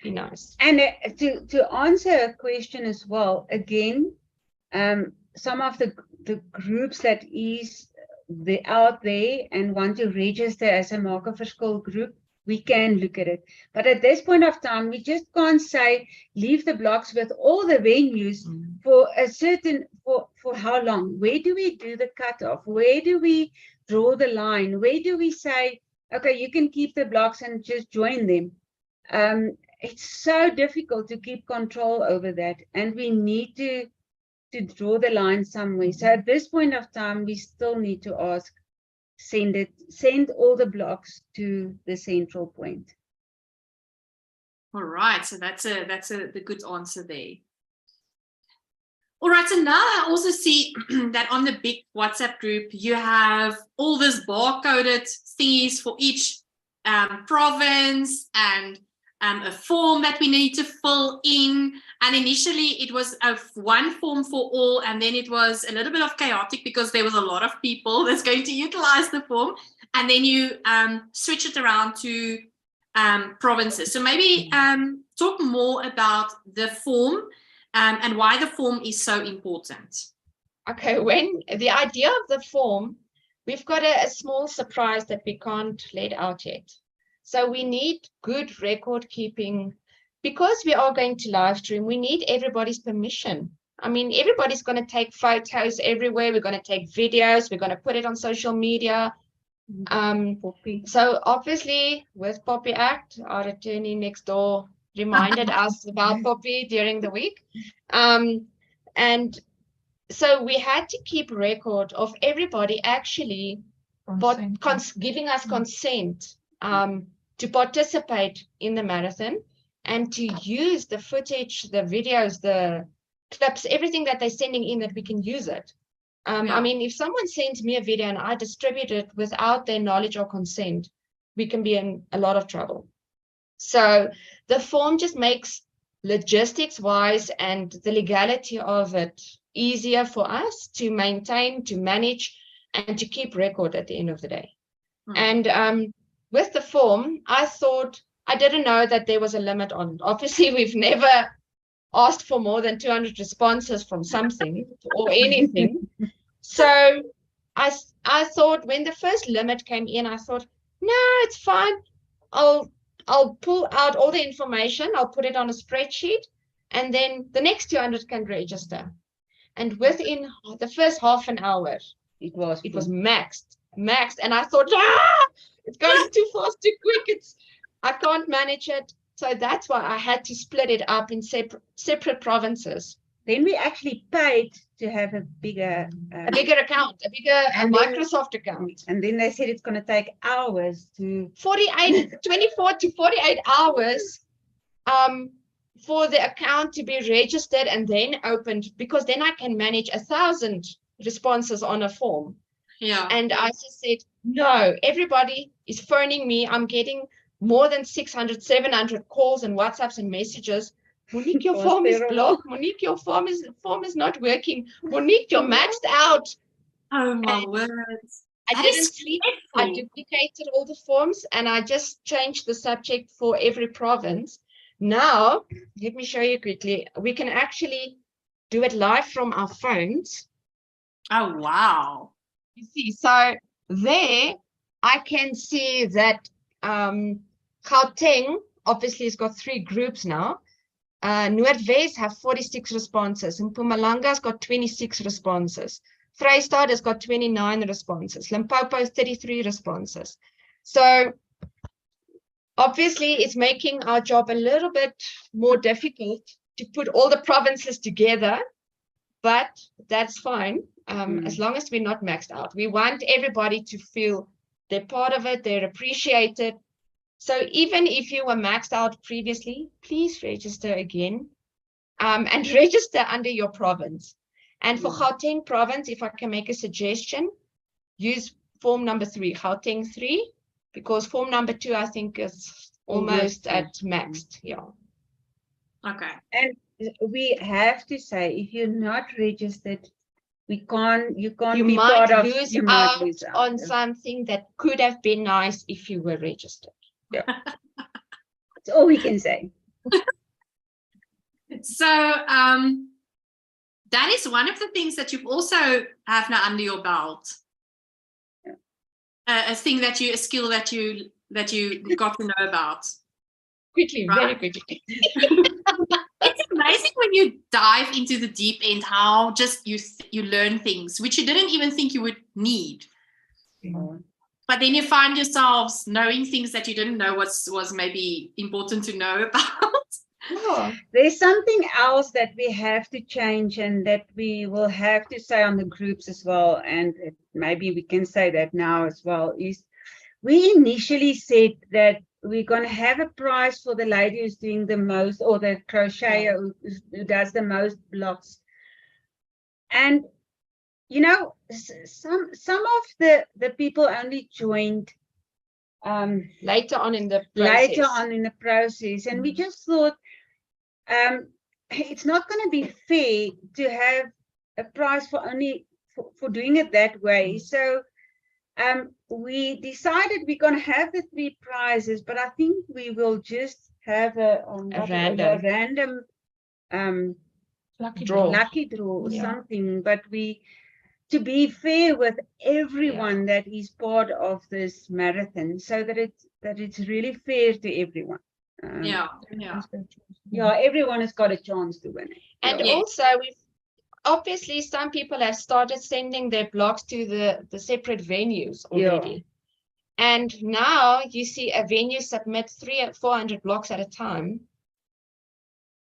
be nice. And to answer a question as well, again, some of the groups that is out there and want to register as a Maak en Verskil group, we can look at it. But at this point of time, we just can't say leave the blocks with all the venues for a certain, for how long? Where do we do the cutoff? Where do we draw the line? Where do we say, okay, you can keep the blocks and just join them? It's so difficult to keep control over that, and we need to draw the line somewhere. So at this point of time, we still need to ask, send all the blocks to the central point. All right, so that's the good answer there. All right, so now I also see that on the big WhatsApp group, you have all this barcoded thingies for each province and a form that we need to fill in. And initially it was one form for all, and then it was a little bit of chaotic because there was a lot of people that's going to utilize the form, and then you switch it around to provinces. So maybe talk more about the form and why the form is so important. Okay, when the idea of the form, we've got a small surprise that we can't let out yet. So we need good record keeping. Because we are going to live stream, we need everybody's permission. I mean, everybody's going to take photos everywhere. We're going to take videos. We're going to put it on social media. So obviously with Poppy Act, our attorney next door reminded us about Poppy during the week. And so we had to keep record of everybody actually giving us consent to participate in the marathon, and to use the footage, the videos, the clips, everything that they're sending in, that we can use it. I mean, if someone sends me a video and I distribute it without their knowledge or consent, we can be in a lot of trouble. So the form just makes logistics-wise and the legality of it easier for us to maintain, to manage, and to keep record at the end of the day. And with the form, I didn't know that there was a limit on it. Obviously, we've never asked for more than 200 responses from something or anything. So I thought, when the first limit came in, I thought, no, it's fine. I'll pull out all the information. I'll put it on a spreadsheet, and then the next 200 can register. And within the first half an hour, it was maxed. And I thought, it's going too fast, too quick. I can't manage it. So that's why I had to split it up in separate provinces. Then we actually paid to have a bigger account, a Microsoft account. And then they said it's going to take hours to 24 to 48 hours for the account to be registered and then opened, because then I can manage 1,000 responses on a form. Yeah. And I just said, no, everybody is phoning me. I'm getting more than 600, 700 calls and WhatsApps and messages. Monique, your form is blocked. Monique, your form is not working. Monique, you're maxed out. Oh my words. I That didn't is sleep. I stressful. duplicated all the forms and I just changed the subject for every province. Now, let me show you quickly. We can actually do it live from our phones. Oh, wow. You see, so there I can see that Gauteng obviously has got 3 groups now. Noordwes have 46 responses, and Mpumalanga's got 26 responses. Vrystaat has got 29 responses. Limpopo has 33 responses. So obviously it's making our job a little bit more difficult to put all the provinces together, but that's fine. As long as we're not maxed out. We want everybody to feel they're part of it, they're appreciated. So even if you were maxed out previously, please register again and register under your province. And for Gauteng province, if I can make a suggestion, use form number 3, Gauteng 3, because form number 2, I think, is almost at maxed. Yeah. Okay. And we have to say, if you're not registered, you can't You be might part of, lose you might out lose out. on something that could have been nice if you were registered. That's all we can say. So that is one of the things that you've also have now under your belt. A thing that a skill that you got to know about. Quickly, Right. very quickly. It's amazing when you dive into the deep end how just you learn things which you didn't even think you would need. But then you find yourselves knowing things that you didn't know was maybe important to know about. Oh, There's something else that we have to change and that we will have to say on the groups as well, and maybe we can say that now as well, is we initially said that we're going to have a prize for the lady who's doing the most, or the crocheter who does the most blocks. And you know, some of the people only joined later on in the process. And we just thought it's not going to be fair to have a prize for only for doing it that way. So we decided we're going to have the 3 prizes, but I think we will just have a random Lucky draw or something. But to be fair with everyone that is part of this marathon, so that it's really fair to everyone. Everyone has got a chance to win it. And also, obviously some people have started sending their blocks to the separate venues already. And now you see a venue submit 300 or 400 blocks at a time.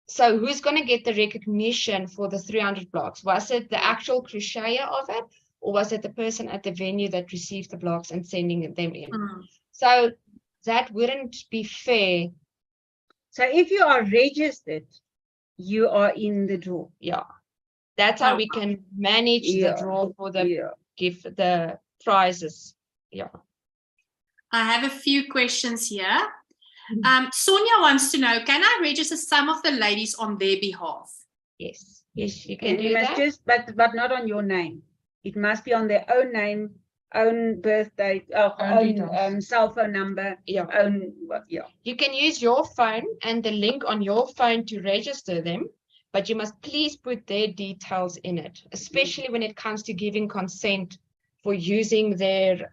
So who's going to get the recognition for the 300 blocks? Was it the actual crocheter of it, or was it the person at the venue that received the blocks and sending them in? So that wouldn't be fair. So if you are registered, you are in the draw. Yeah. That's how we can manage the draw for the the prizes. Yeah. I have a few questions here. Sonia wants to know, can I register some of the ladies on their behalf? Yes, you can do you must that. but not on your name. It must be on their own name, own birthday, own cell phone number, You can use your phone and the link on your phone to register them, but you must please put their details in it, especially when it comes to giving consent for using their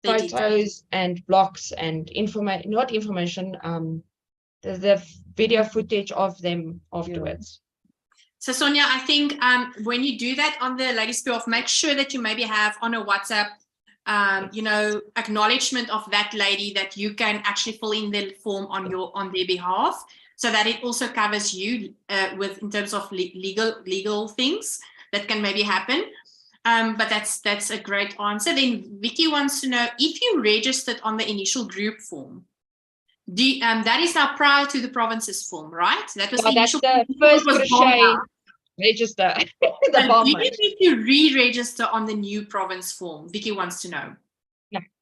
photos and blocks and the video footage of them afterwards. So Sonia, I think when you do that on the ladies' behalf, make sure that you maybe have on a WhatsApp, acknowledgement of that lady that you can actually fill in the form on their behalf, so that it also covers you in terms of legal things that can maybe happen. But that's a great answer. Then Vicky wants to know, if you registered on the initial group form, that is now prior to the provinces form, right? That was the initial the first crochet register. Do you need to re-register on the new province form? Vicky wants to know.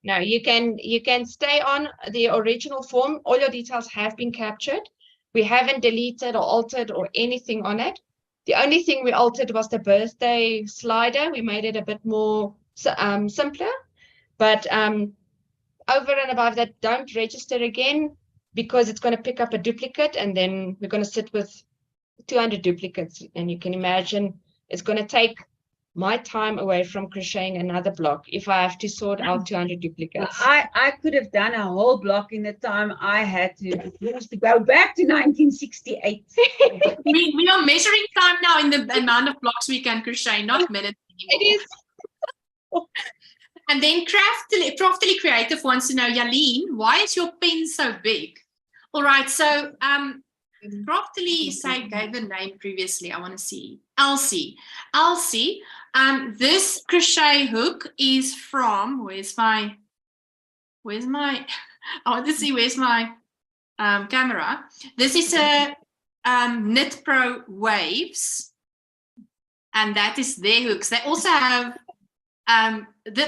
No, you can stay on the original form. All your details have been captured. We haven't deleted or altered or anything on it. The only thing we altered was the birthday slider. We made it a bit more simpler. But over and above that, don't register again, because it's going to pick up a duplicate, and then we're going to sit with 200 duplicates. And you can imagine it's going to take my time away from crocheting another block if I have to sort out 200 duplicates. I could have done a whole block in the time I had to go back to 1968. We are measuring time now in the amount of blocks we can crochet, not minutes anymore. It is. And then Craftily Creative wants to know, Yaleen, why is your pen so big? All right, so Craftily gave the name previously. I want to see Elsie. This crochet hook is from, where's my I want to see where's my camera. This is a Knit Pro Waves, and that is their hooks. They also have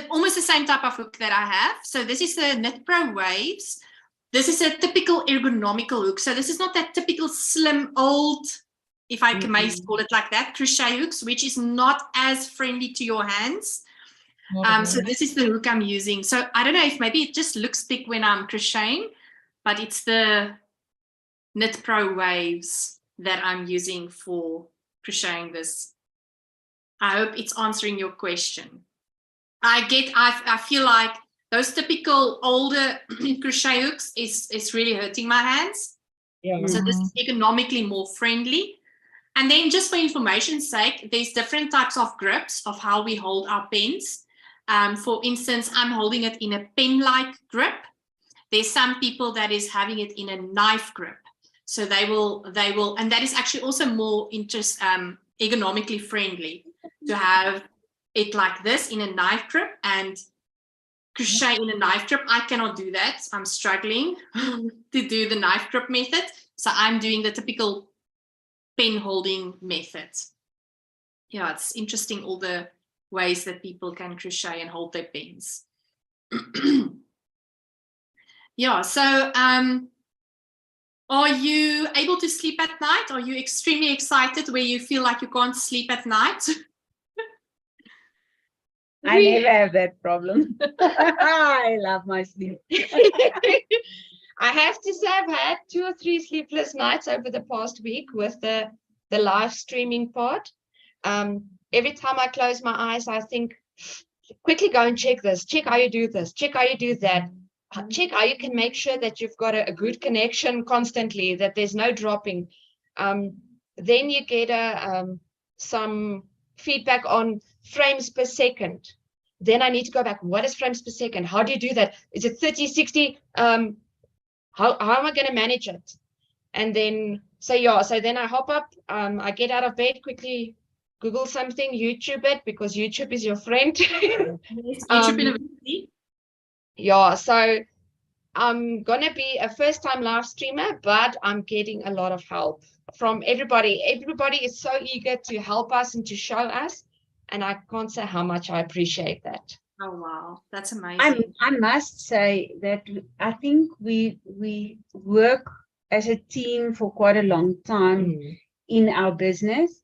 almost the same type of hook that I have. So this is the Knit Pro Waves. This is a typical ergonomical hook. So this is not that typical slim old, if I may call it like that, crochet hooks, which is not as friendly to your hands. So this is the hook I'm using. So I don't know if maybe it just looks thick when I'm crocheting, but it's the Knit Pro Waves that I'm using for crocheting this. I hope it's answering your question. I feel like those typical older crochet hooks is really hurting my hands. Yeah. So this is economically more friendly. And then just for information's sake, there's different types of grips of how we hold our pens. For instance, I'm holding it in a pen-like grip. There's some people that is having it in a knife grip. So they will, and that is actually also more ergonomically friendly to have it like this in a knife grip and crochet in a knife grip. I cannot do that. I'm struggling to do the knife grip method. So I'm doing the typical pen holding method. Yeah, it's interesting all the ways that people can crochet and hold their pens. Yeah, so are you able to sleep at night? Are you extremely excited where you feel like you can't sleep at night? I never have that problem. I love my sleep. I have to say I've had 2 or 3 sleepless nights over the past week with the live streaming part. Every time I close my eyes, I think, quickly go and check this, check how you do this, check how you do that, check how you can make sure that you've got a good connection constantly, that there's no dropping. Then you get some feedback on frames per second. Then I need to go back. What is frames per second? How do you do that? Is it 30, 60? How am I going to manage it? And then, so then I hop up, I get out of bed, quickly Google something, YouTube it, because YouTube is your friend. YouTube University. Yeah, so I'm going to be a first-time live streamer, but I'm getting a lot of help from everybody. Everybody is so eager to help us and to show us. And I can't say how much I appreciate that. Oh, wow. That's amazing. I must say that I think we work as a team for quite a long time in our business.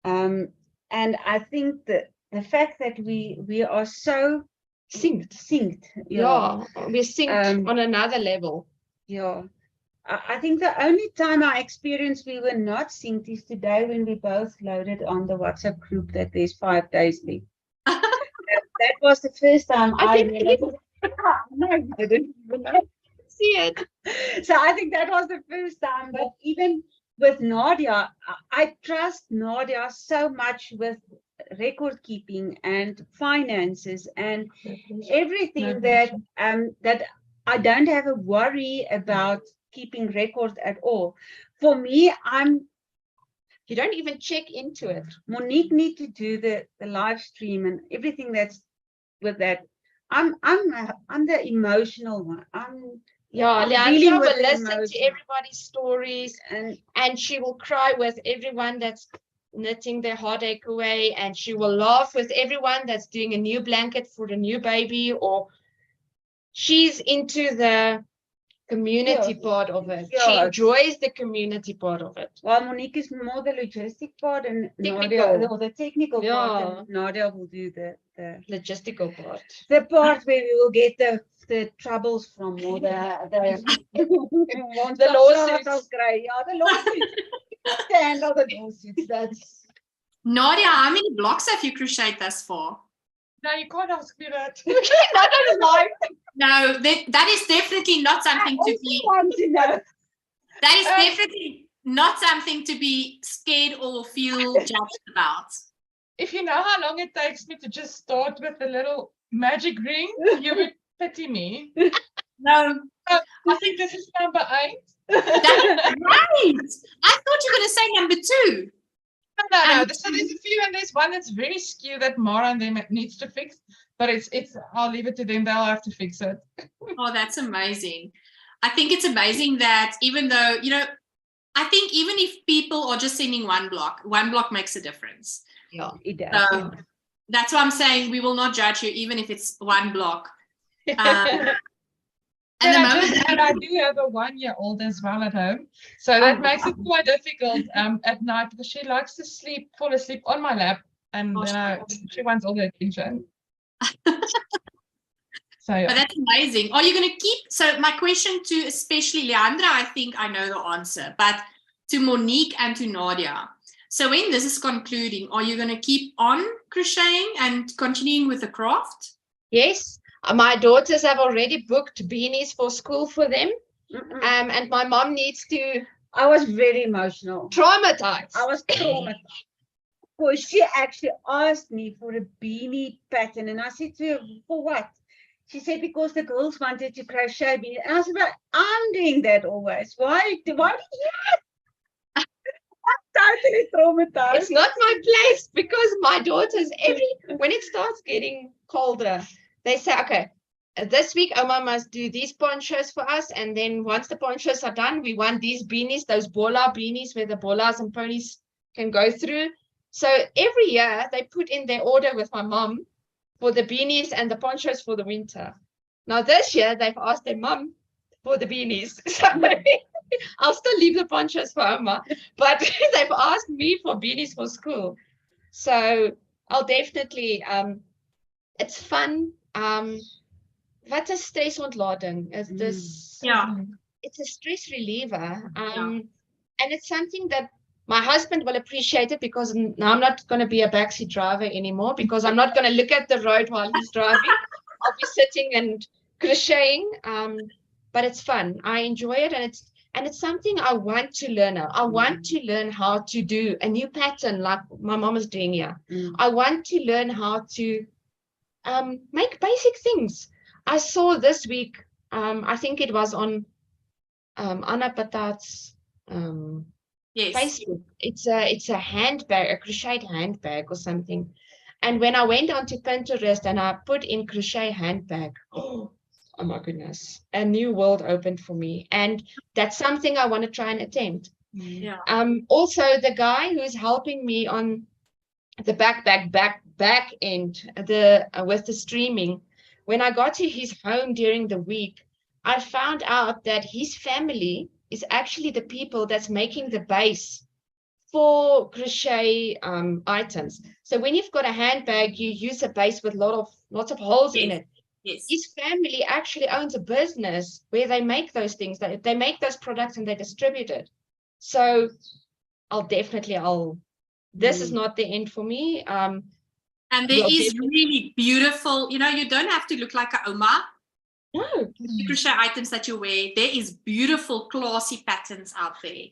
And I think that the fact that we are so synced. Yeah, we're synced on another level. Yeah. I think the only time I experienced we were not synced is today when we both loaded on the WhatsApp group that there's 5 days left. That was the first time I realized. No, I didn't even see it. So I think that was the first time. But even with Nadia, I trust Nadia so much with record keeping and finances and everything that I don't have a worry about keeping records at all. For me, you don't even check into it. Monique need to do the live stream and everything that's with that. I'm the emotional one. Leandra will listen to everybody's stories and she will cry with everyone that's knitting their heartache away, and she will laugh with everyone that's doing a new blanket for a new baby, or she's into the community part of it. She Yeah. enjoys the community part of it. Well, Monique is more the logistic part and Technical. Nadia, the technical part, Yeah. and Nadia will do the Logistical part. part where we will get the troubles from, or the lawsuits. Yeah, the lawsuits. To handle the lawsuits. That's Nadia, how many blocks have you crocheted thus far? No, you can't ask me that. No, that is definitely not something to be. want to know. That is definitely not something to be scared or feel judged about. If you know how long it takes me to just start with a little magic ring, you would pity me. No, I think this is number 8. that's right. I thought you were going to say number 2. No. So there's a few, and there's one that's very skewed that Mara and them needs to fix. But it's I'll leave it to them. They'll have to fix it. Oh, that's amazing. I think it's amazing that even though, I think even if people are just sending one block makes a difference. Yeah. It does. So that's why I'm saying we will not judge you, even if it's one block. And I do have a 1-year-old as well at home, so that makes it quite difficult at night because she likes to fall asleep on my lap, and she wants all the attention. So yeah. But that's amazing. Are you going to keep? So my question to especially Leandra, I think I know the answer, but to Monique and to Nadia. So when this is concluding, are you going to keep on crocheting and continuing with the craft? Yes. My daughters have already booked beanies for school for them. And my mom needs to. I was very emotional. Traumatized. I was traumatized. Because she actually asked me for a beanie pattern, and I said to her, for what? She said, because the girls wanted to crochet beanies. And I said, well, I'm doing that always. Why did you? I'm totally traumatized. It's not my place, because my daughters, when it starts getting colder, they say, okay, this week Oma must do these ponchos for us, and then once the ponchos are done, we want these beanies, those bola beanies where the bolas and ponies can go through. So every year they put in their order with my mom for the beanies and the ponchos for the winter. Now this year they've asked their mom for the beanies. So I'll still leave the ponchos for Oma, but they've asked me for beanies for school. So I'll definitely, it's fun. Wat 'n stresontlading is this. Yeah. It's a stress reliever. And it's something that my husband will appreciate it, because now I'm not going to be a backseat driver anymore, because I'm not going to look at the road while he's driving. I'll be sitting and crocheting. But it's fun. I enjoy it, and it's something I want to learn now. I want to learn how to do a new pattern like my mom is doing here. I want to learn how to make basic things. I saw this week, I think it was on Anna Patat's Facebook. It's a handbag, a crocheted handbag or something. And when I went onto Pinterest and I put in crochet handbag, oh my goodness, a new world opened for me. And that's something I want to try and attempt. Yeah. Also, the guy who's helping me on the back end, with the streaming, when I got to his home during the week, I found out that his family is actually the people that's making the base for crochet items. So when you've got a handbag, you use a base with lots of holes in it. Yes. His family actually owns a business where they make those things. They make those products and they distribute it. So this is not the end for me. And there is really beautiful, you don't have to look like a Oma. No. The crochet items that you wear, there is beautiful, classy patterns out there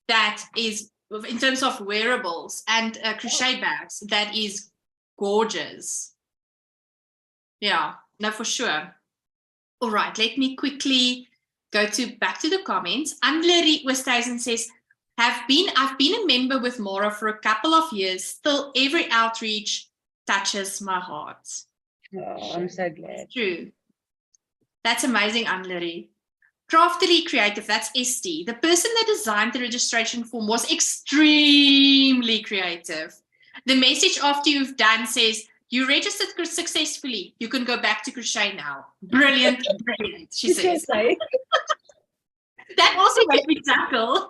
that is, in terms of wearables and crochet bags, that is gorgeous. Yeah, no, for sure. All right, let me quickly go back to the comments. Anne-Marie Westhuizen says, I've been a member with Mara for a couple of years. Still, every outreach touches my heart. Oh, I'm so glad. It's true. That's amazing, Anne-Marie. Craftily Creative, that's ST. The person that designed the registration form was extremely creative. The message after you've done says, you registered successfully. You can go back to crochet now. Brilliant, brilliant, she says. That also made me tackle.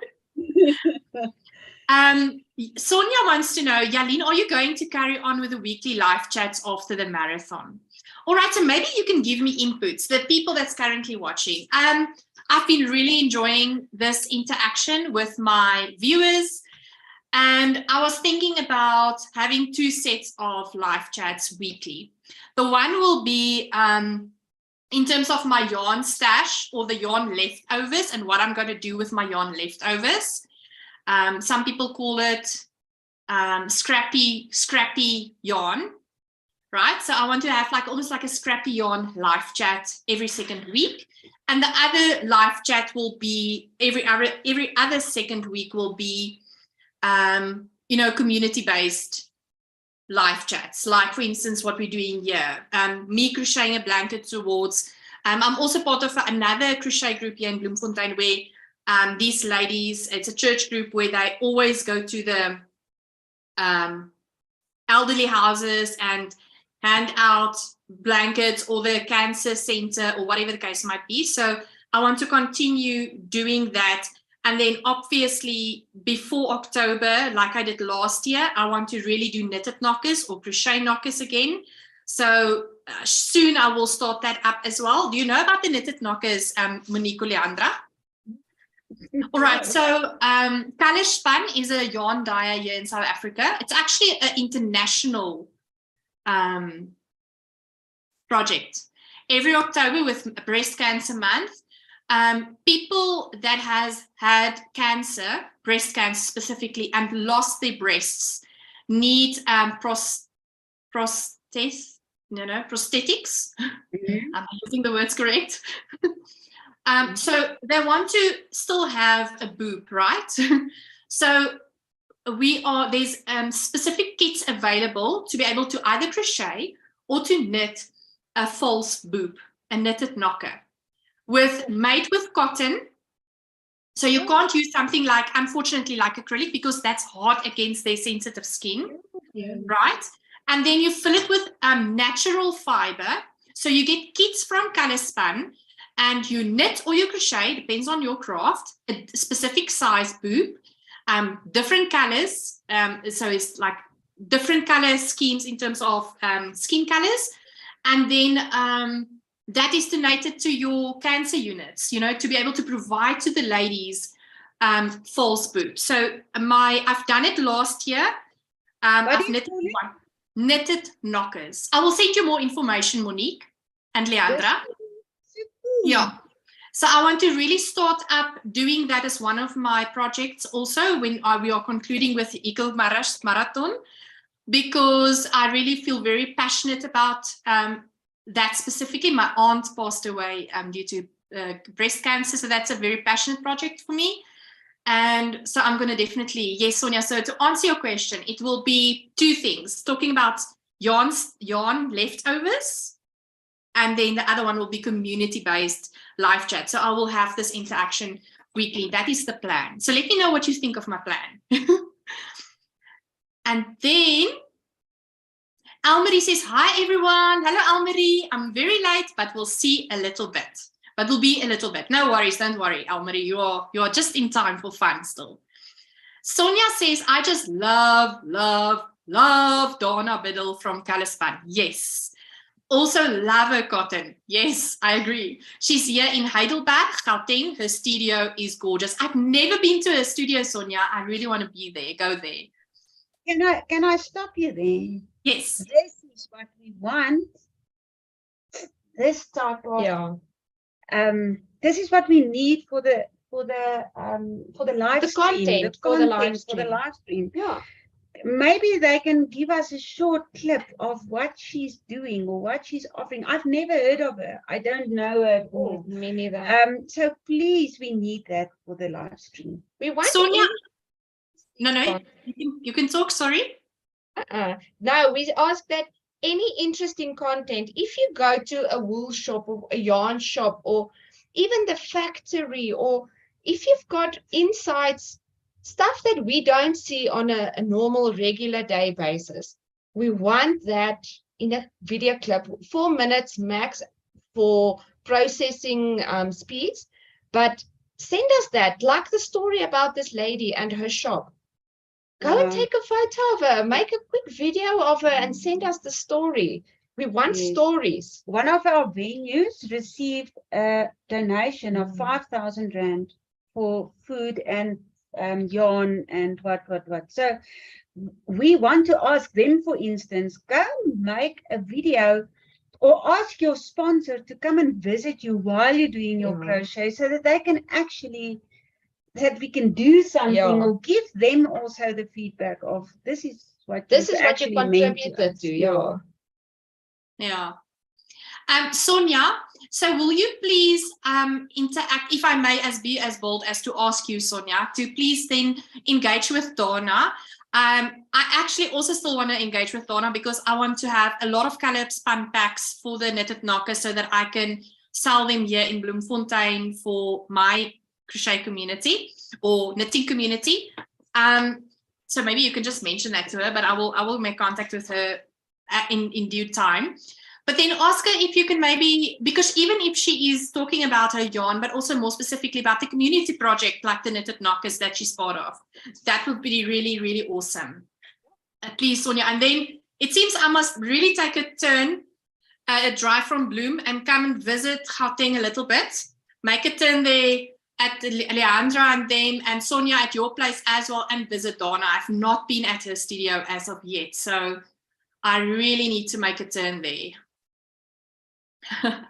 Sonia wants to know, Yaline, are you going to carry on with the weekly live chats after the marathon? All right, so maybe you can give me inputs, the people that's currently watching. I've been really enjoying this interaction with my viewers, and I was thinking about having 2 sets of live chats weekly. The one will be in terms of my yarn stash or the yarn leftovers and what I'm going to do with my yarn leftovers. Some people call it scrappy yarn, right? So I want to have like almost like a scrappy yarn live chat every second week. And the other live chat will be every other second week will be, you know, community-based live chats, like for instance what we're doing here, me crocheting a blanket towards I'm also part of another crochet group here in Bloemfontein where these ladies, it's a church group where they always go to the elderly houses and hand out blankets, or the cancer center, or whatever the case might be. So I want to continue doing that. And then obviously before October, like I did last year, I want to really do knitted knockers or crochet knockers again. So soon I will start that up as well. Do you know about the knitted knockers, Monique or Leandra? All right, so Crochet-hook is a yarn dyer here in South Africa. It's actually an international project. Every October with Breast Cancer Month, people that has had cancer, breast cancer specifically, and lost their breasts need prosthetics. I'm using the words correct. So they want to still have a boob, right? So there's specific kits available to be able to either crochet or to knit a false boob, a knitted knocker, made with cotton. So you can't use something like, unfortunately, like acrylic, because that's hard against their sensitive skin, right? And then you fill it with natural fiber. So you get kits from Crochet-hook, and you knit or you crochet, depends on your craft, a specific size boob, different colors. So it's like different color schemes in terms of skin colors. And then that is donated to your cancer units, you know, to be able to provide to the ladies false boobs. So I've done it last year. I've knitted knockers. I will send you more information, Monique and Leandra. Yeah. So I want to really start up doing that as one of my projects also when we are concluding with the Hekelnaald Marathon, because I really feel very passionate about that specifically. My aunt passed away due to breast cancer, so that's a very passionate project for me. And so I'm going to definitely, yes, Sonia, so to answer your question, it will be 2 things, talking about yarn leftovers, and then the other one will be community-based live chat. So I will have this interaction weekly. That is the plan. So let me know what you think of my plan. And then Elmarie says, hi, everyone. Hello, Elmarie. I'm very late, but we'll see a little bit. But we'll be a little bit. No worries. Don't worry, Elmarie. You are just in time for fun still. Sonia says, I just love Donna Biddle from Crochet-hook. Yes. Also love her cotton. Yes, I agree. She's here in Heidelberg, Gauteng. Her studio is gorgeous. I've never been to her studio, Sonia. I really want to be there. Go there. Can I stop you there? Yes. This is what we want. This type of this is what we need for the live stream. For the live stream. Yeah. Maybe they can give us a short clip of what she's doing or what she's offering. I've never heard of her. I don't know her. Me neither. So please, we need that for the live stream. We want Sonia. No, you can talk. Sorry. No, we ask that any interesting content. If you go to a wool shop or a yarn shop or even the factory, or if you've got insights, stuff that we don't see on a normal regular day basis, we want that in a video clip, 4 minutes max for processing speeds, but send us that, like the story about this lady and her shop. Go and Yeah. take a photo of her, make a quick video of her and send us the story. We want Yes. stories. One of our venues received a donation of 5,000 Rand for food and yarn and what. So we want to ask them, for instance, go make a video or ask your sponsor to come and visit you while you're doing your Yeah. crochet so that they can actually, that we can do something Yeah. or give them also the feedback of this is what This you've is what you actually meant contributed us. to. Yeah. Yeah. Sonia, so will you please interact, if I may be as bold as to ask you, Sonia, to please then engage with Donna. I actually also still want to engage with Donna because I want to have a lot of color spun packs for the knitted knockers so that I can sell them here in Bloemfontein for my crochet community or knitting community. So maybe you can just mention that to her, but I will make contact with her in due time. But then ask her if you can maybe, because even if she is talking about her yarn, but also more specifically about the community project like the knitted knockers that she's part of, that would be really, really awesome. Please, Sonia. And then it seems I must really take a turn, a drive from Bloem and come and visit Gauteng a little bit. Make a turn there at Leandra and them and Sonia at your place as well and visit Donna. I've not been at her studio as of yet, so I really need to make a turn there. I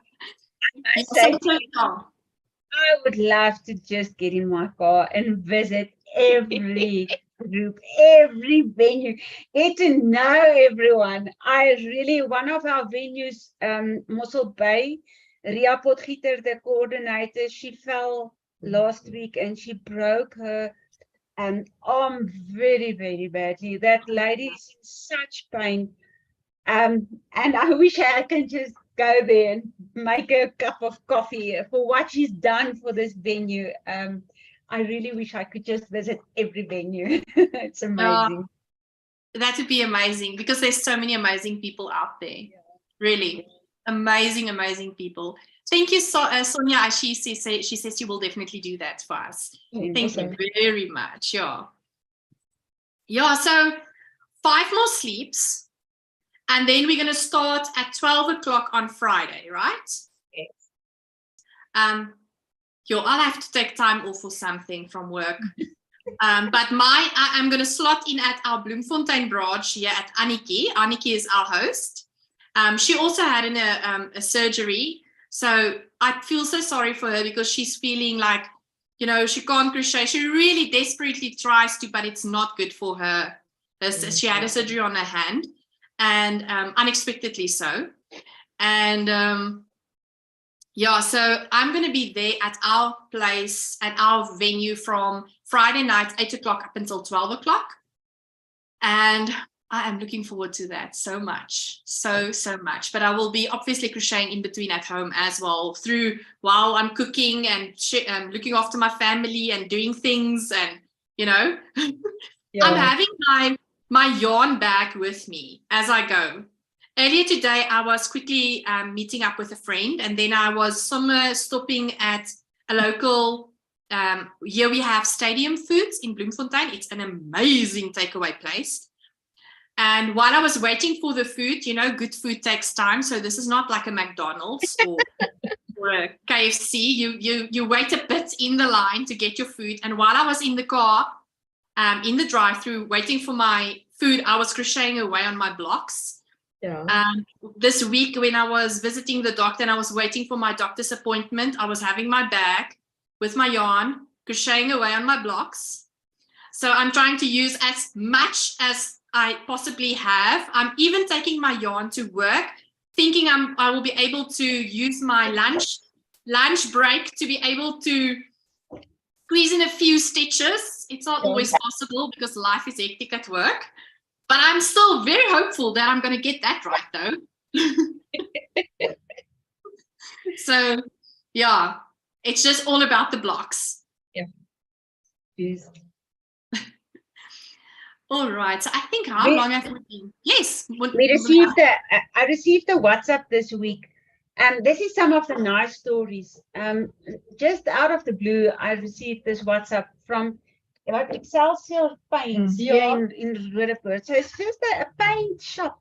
would love to just get in my car and visit every group, every venue, get to know everyone. One of our venues, Mossel Bay, Ria Potgieter, the coordinator, she fell last week and she broke her arm very, very badly. That lady is in such pain. And I wish I can just go there and make a cup of coffee for what she's done for this venue. I really wish I could just visit every venue. It's amazing. That would be amazing because there's so many amazing people out there. Yeah. Really amazing, amazing people. Thank you, Sonia. She says she will definitely do that for us. Thank you very much. Yeah. Yeah. So 5 more sleeps. And then we're going to start at 12 o'clock on Friday, right? Yes. I'll have to take time off for something from work. But I'm going to slot in at our Bloemfontein branch here at Anniki. Anniki is our host. She also had a surgery. So I feel so sorry for her because she's feeling like, she can't crochet. She really desperately tries to, but it's not good for her. She had a surgery on her hand. And unexpectedly so. And so I'm going to be there at our place, at our venue from Friday night, 8 o'clock up until 12 o'clock. And I am looking forward to that so much, so much. But I will be obviously crocheting in between at home as well while I'm cooking and looking after my family and doing things and, Yeah. I'm having my yarn bag with me as I go. Earlier today, I was quickly meeting up with a friend, and then I was stopping at a local, here we have Stadium Foods in Bloemfontein. It's an amazing takeaway place. And while I was waiting for the food, good food takes time. So this is not like a McDonald's or a KFC. You wait a bit in the line to get your food. And while I was in the car, in the drive-through waiting for my food, I was crocheting away on my blocks. Yeah. This week when I was visiting the doctor and I was waiting for my doctor's appointment, I was having my bag with my yarn, crocheting away on my blocks. So I'm trying to use as much as I possibly have. I'm even taking my yarn to work, thinking I will be able to use my lunch break to be able to squeeze in a few stitches. It's not always possible because life is hectic at work, but I'm still very hopeful that I'm going to get that right though. So yeah, it's just all about the blocks. Yeah. Yes. All right. So I think how long have we been? Yes. I received a WhatsApp this week This is some of the nice stories. Just out of the blue, I received this WhatsApp from Excelsior Paints here in Roodepoort. So it's just a paint shop.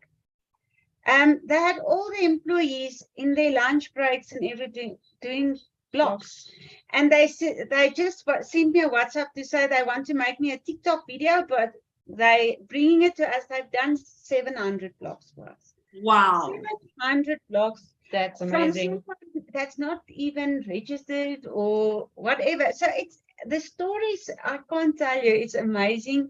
They had all the employees in their lunch breaks and everything doing blocks. And they just sent me a WhatsApp to say they want to make me a TikTok video, but they bringing it to us. They've done 700 blocks for us. Wow. 700 blocks. That's amazing. That's not even registered or whatever. So it's the stories, I can't tell you, it's amazing,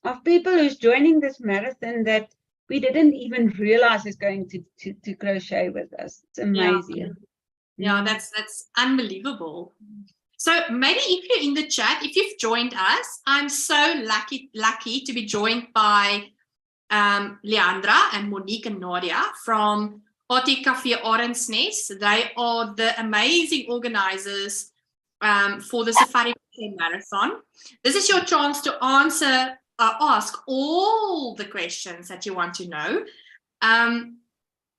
of people who's joining this marathon that we didn't even realize is going to crochet with us. It's amazing. Yeah, that's unbelievable. So maybe if you're in the chat, if you've joined us, I'm so lucky to be joined by Leandra and Monique and Nadia from ATKV-tak Arendsnes. They are the amazing organizers for the SAFARI CROCHET Marathon. This is your chance to ask all the questions that you want to know.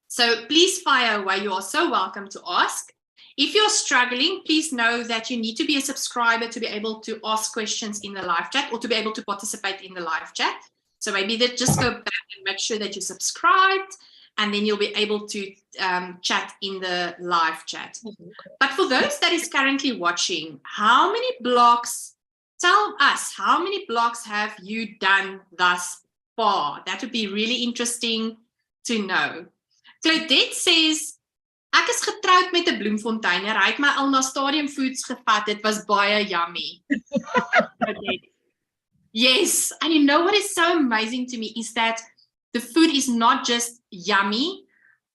So please fire away. You are so welcome to ask. If you're struggling, please know that you need to be a subscriber to be able to ask questions in the live chat or to be able to participate in the live chat. So maybe just go back and make sure that you're subscribed, and then you'll be able to chat in the live chat. But for those that is currently watching, how many blocks, tell us, how many blocks have you done thus far? That would be really interesting to know. Claudette says, ek is getroud met 'n bloemfonteiner. Hy het my al na Stadium Foods gevat. Dit was baie yummy. Yes, and you know what is so amazing to me is that the food is not just yummy,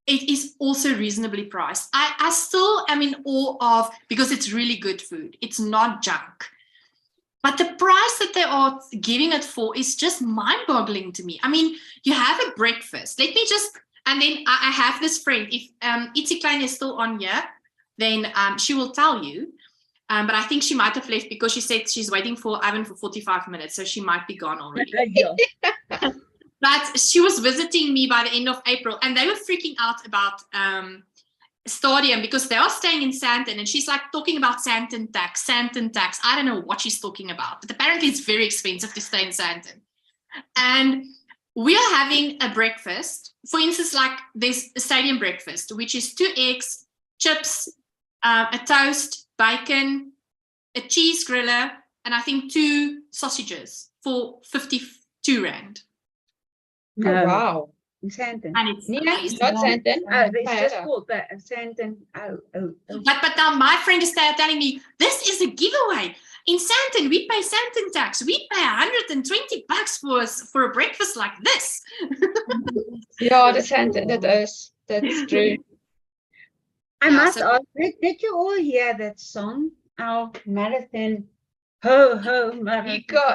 it is also reasonably priced. I still am in awe of, because it's really good food. It's not junk. But the price that they are giving it for is just mind-boggling to me. I mean, you have a breakfast. Let me just, and then I have this friend. If Itzy Klein is still on here, then she will tell you. But I think she might have left because she said she's waiting for Ivan for 45 minutes, so she might be gone already. But she was visiting me by the end of April, and they were freaking out about Stadium because they are staying in Sandton, and she's like talking about Sandton tax. I don't know what she's talking about, but apparently it's very expensive to stay in Sandton. And we are having a breakfast. For instance, like there's a stadium breakfast, which is 2 eggs, chips, a toast, bacon, a cheese griller, and I think 2 sausages for 52 Rand. No. Oh, wow. In Sandton. And it's nice. Not Sandton. Oh, it's just called Sandton. Oh. But now my friend is telling me, this is a giveaway. In Sandton, we pay Sandton tax. We pay $120 for a breakfast like this. Yeah, the Sandton, that's true. I must ask, did you all hear that song? Our marathon. Ho, ho, marathon.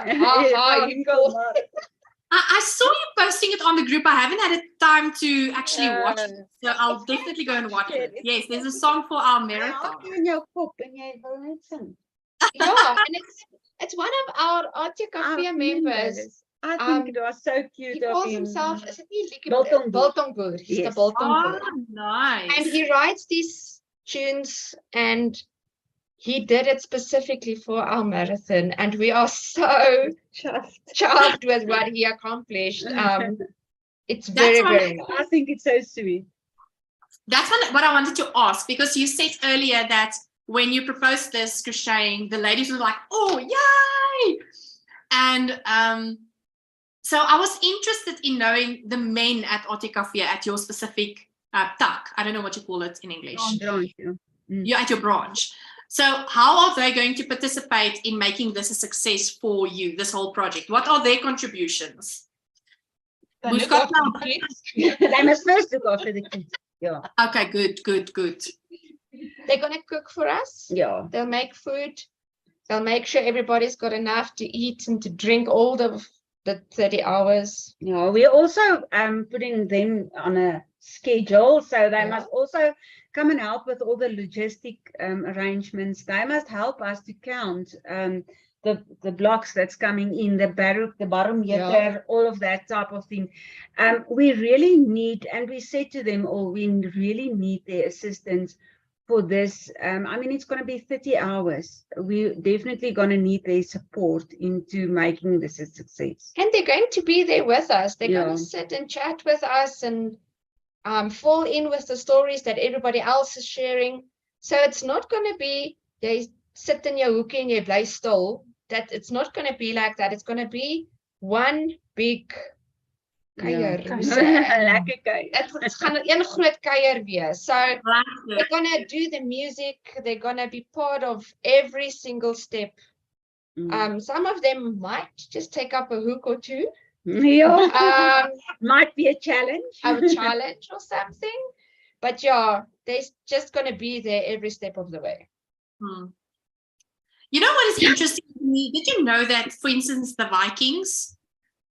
I saw you posting it on the group. I haven't had time to actually watch it. So I'll definitely go and watch it. Yes, there's a song for our marathon. Yeah, and it's one of our ATKV members. I think it was so cute. He calls himself Biltongboer. He's Yes. the Biltongboer. Oh, nice. And he writes these tunes, and he did it specifically for our marathon, and we are so chuffed with what he accomplished. It's very nice. I think it's so sweet. That's what I wanted to ask, because you said earlier that when you proposed this crocheting, the ladies were like, oh, yay! And so I was interested in knowing the men at ATKV at your specific tak. I don't know what you call it in English. Branch, yeah. You're at your branch. So how are they going to participate in making this a success for you, this whole project? What are their contributions? We've got They must first look after the kids. Yeah. Okay, good. They're going to cook for us. Yeah. They'll make food. They'll make sure everybody's got enough to eat and to drink all the 30 hours. Yeah, we're also putting them on a schedule, so they must also come and help with all the logistic arrangements. They must help us to count the blocks that's coming in, the barometer, all of that type of thing. We really need, and we said to them all, we really need their assistance for this. I mean, it's going to be 30 hours. We're definitely going to need their support into making this a success. And they're going to be there with us. They're going to sit and chat with us and fall in with the stories that everybody else is sharing. So it's not going to be, they sit in your hoekie and you bly stil. That it's not going to be like that. It's going to be one big kuier. Lekker kuier. It's gaan 'n groot kuier wees. So they're going to do the music. They're going to be part of every single step. Some of them might just take up a hook or two. Might be a challenge. A challenge or something. But yeah, they're just going to be there every step of the way. You know what is interesting to me? Did you know that, for instance, the Vikings,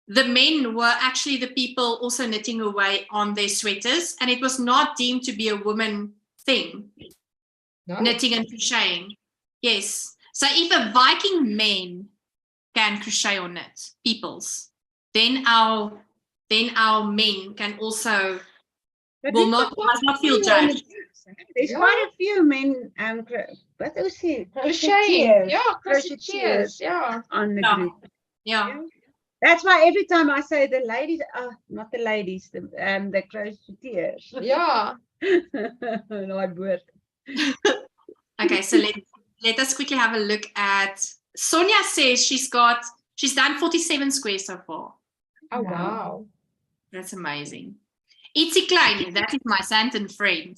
the men were actually the people also knitting away on their sweaters, and it was not deemed to be a woman thing, knitting and crocheting. Yes. So if a Viking man can crochet or knit peoples, then our men can also must not feel judged. There's quite a few men what do you say? Crocheters. Yeah, crocheters. Yeah. On the group. Yeah. That's why every time I say the ladies, not the ladies, the crocheters. Yeah. Okay, so let us quickly have a look at Sonia says she's done 47 squares so far. Oh wow. That's amazing. Itzy Klein, that is my Santon friend.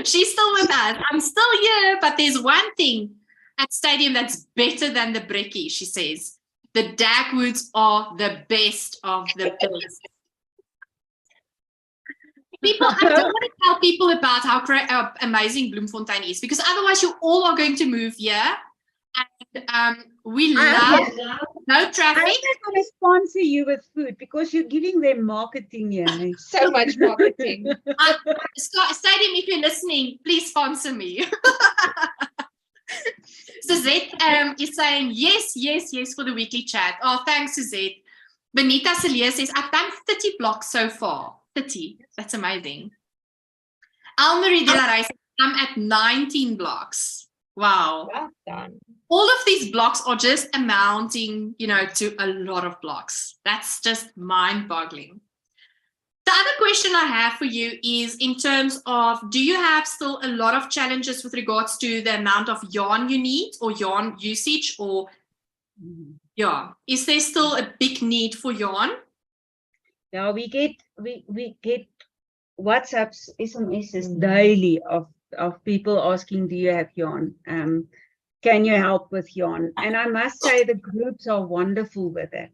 She's still with us. I'm still here, but there's one thing at Stadium that's better than the brekkie, she says. The Dagwoods are the best of the best. People, I don't want to tell people about how amazing Bloemfontein is, because otherwise you all are going to move here. And we love no traffic. I'm just going to sponsor you with food because you're giving them marketing here. So much marketing. Stadium, if you're listening, please sponsor me. Suzette is saying yes for the weekly chat. Oh, thanks, Suzette. Benita Celia says, I've done 30 blocks so far. 30. That's amazing. Almarie de la Reis, I'm at 19 blocks. Wow. Well done. All of these blocks are just amounting, to a lot of blocks. That's just mind-boggling. The other question I have for you is in terms of, do you have still a lot of challenges with regards to the amount of yarn you need or yarn usage, or is there still a big need for yarn? Yeah, we get WhatsApps, SMSs daily of people asking, do you have yarn? Can you help with yarn? And I must say the groups are wonderful with it.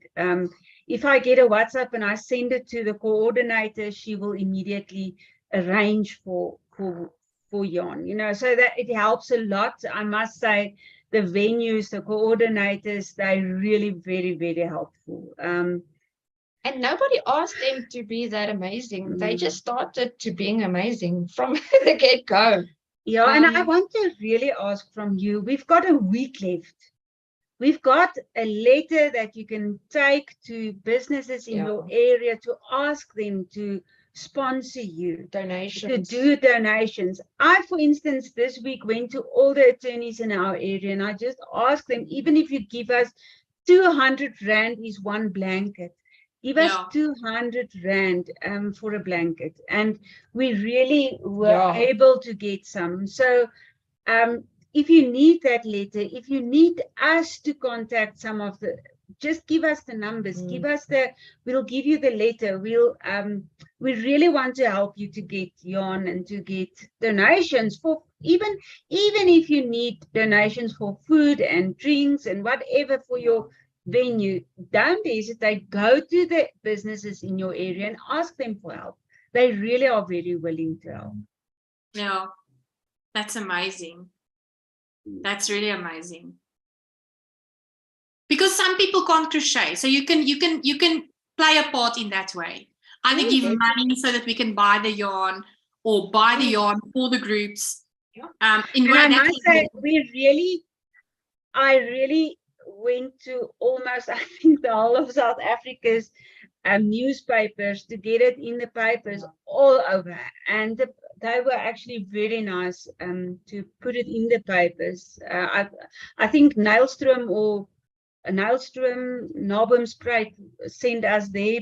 If I get a WhatsApp and I send it to the coordinator, she will immediately arrange for yarn, so that it helps a lot. I must say the venues, the coordinators, they're really very, very helpful. And nobody asked them to be that amazing. They just started to being amazing from the get-go. Yeah, and I want to really ask from you, we've got a week left. We've got a letter that you can take to businesses in your area to ask them to sponsor you. Donations. To do donations. I, for instance, this week went to all the attorneys in our area and I just asked them, even if you give us 200 Rand is one blanket. Give us 200 Rand for a blanket. And we really were able to get some. So if you need that letter, if you need us to contact some of the, just give us the numbers, give us we'll give you the letter. We really want to help you to get yarn and to get donations for even if you need donations for food and drinks and whatever for your venue, don't hesitate, go to the businesses in your area and ask them for help. They really are very willing to help. Yeah, that's amazing. That's really amazing. Because some people can't crochet, so you can play a part in that way. Either give money so that we can buy the yarn, or buy the yarn for the groups. And I must say, we really I really went to almost, I think, the whole of South Africa's newspapers to get it in the papers all over, and they were actually very nice to put it in the papers. I think Nylstrom Nabomspruit sent us their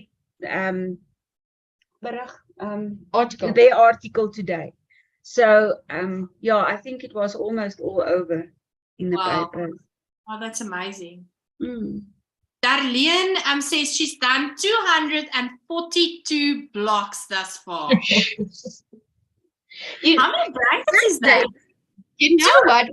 Article. their article today. So yeah, I think it was almost all over in the Wow. papers. Oh, that's amazing. Mm. Darlene says she's done 242 blocks thus far. You, How many blankets is that? you know what?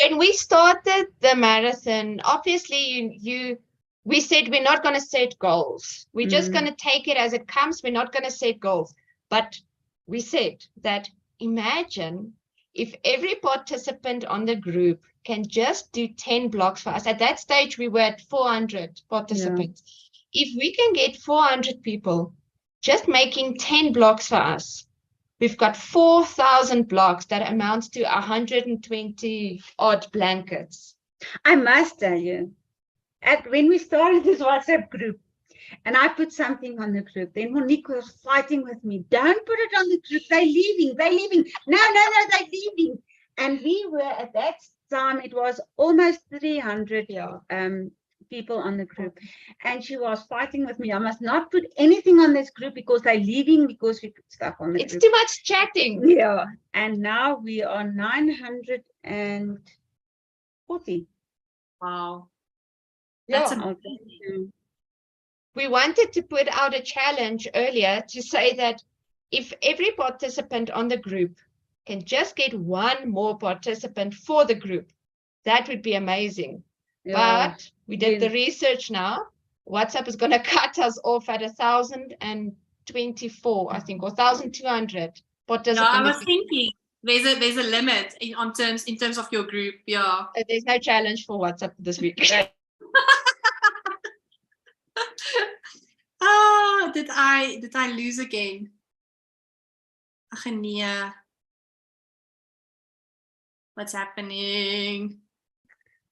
When we started the marathon, obviously we said we're not going to set goals. We're just going to take it as it comes. We're not going to set goals. But we said that imagine if every participant on the group can just do 10 blocks for us. At that stage, we were at 400 participants. Yeah. If we can get 400 people just making 10 blocks for us, we've got 4,000 blocks. That amounts to 120 odd blankets. I must tell you, when we started this WhatsApp group, and I put something on the group, then Monique was fighting with me. Don't put it on the group. They're leaving. No, they're leaving. And we were at that time, it was almost 300 people on the group. And she was fighting with me. I must not put anything on this group because they're leaving, because we put stuff on the group. It's too much chatting. Yeah. And now we are 940. Wow. Yeah. That's amazing. We wanted to put out a challenge earlier to say that if every participant on the group can just get one more participant for the group, that would be amazing. Yeah. But we did the research now. WhatsApp is going to cut us off at 1,024, I think, or 1,200 participants. No, I was thinking there's a limit in terms of your group. Yeah. There's no challenge for WhatsApp this week. Ah, did I lose again? Ach nee. What's happening?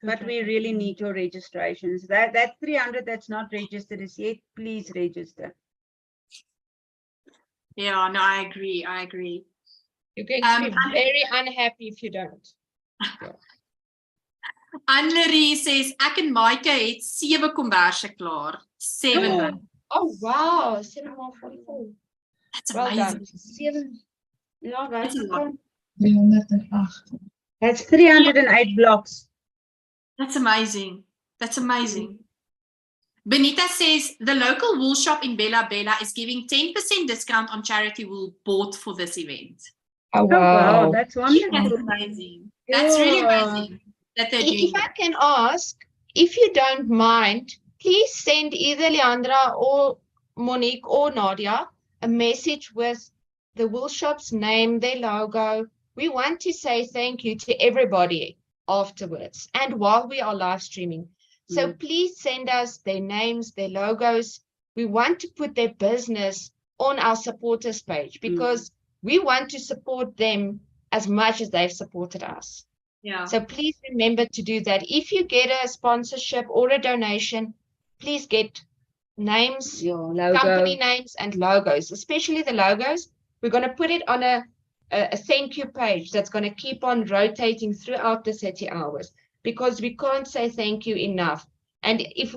But we really need your registrations. That 300 that's not registered as yet, please register. Yeah, no, I agree. You're going to be very unhappy if you don't. Yeah. Anne-Marie says, ek en Maike het 7 komberse klaar. 7. Oh, wow. 744. That's well amazing. Done. 7. No, that's 308. That's 308 blocks. That's amazing. Benita says, the local wool shop in Bella Bella is giving 10% discount on charity wool bought for this event. Oh, wow. That's wonderful. That's amazing. That's really amazing that they're doing If I can ask, if you don't mind, please send either Leandra or Monique or Nadia a message with the wool shop's name, their logo. We want to say thank you to everybody afterwards and while we are live streaming. So please send us their names, their logos. We want to put their business on our supporters page because we want to support them as much as they've supported us. Yeah. So please remember to do that. If you get a sponsorship or a donation, please get names, company names and logos, especially the logos. We're going to put it on a thank you page that's going to keep on rotating throughout the 30 hours because we can't say thank you enough. And if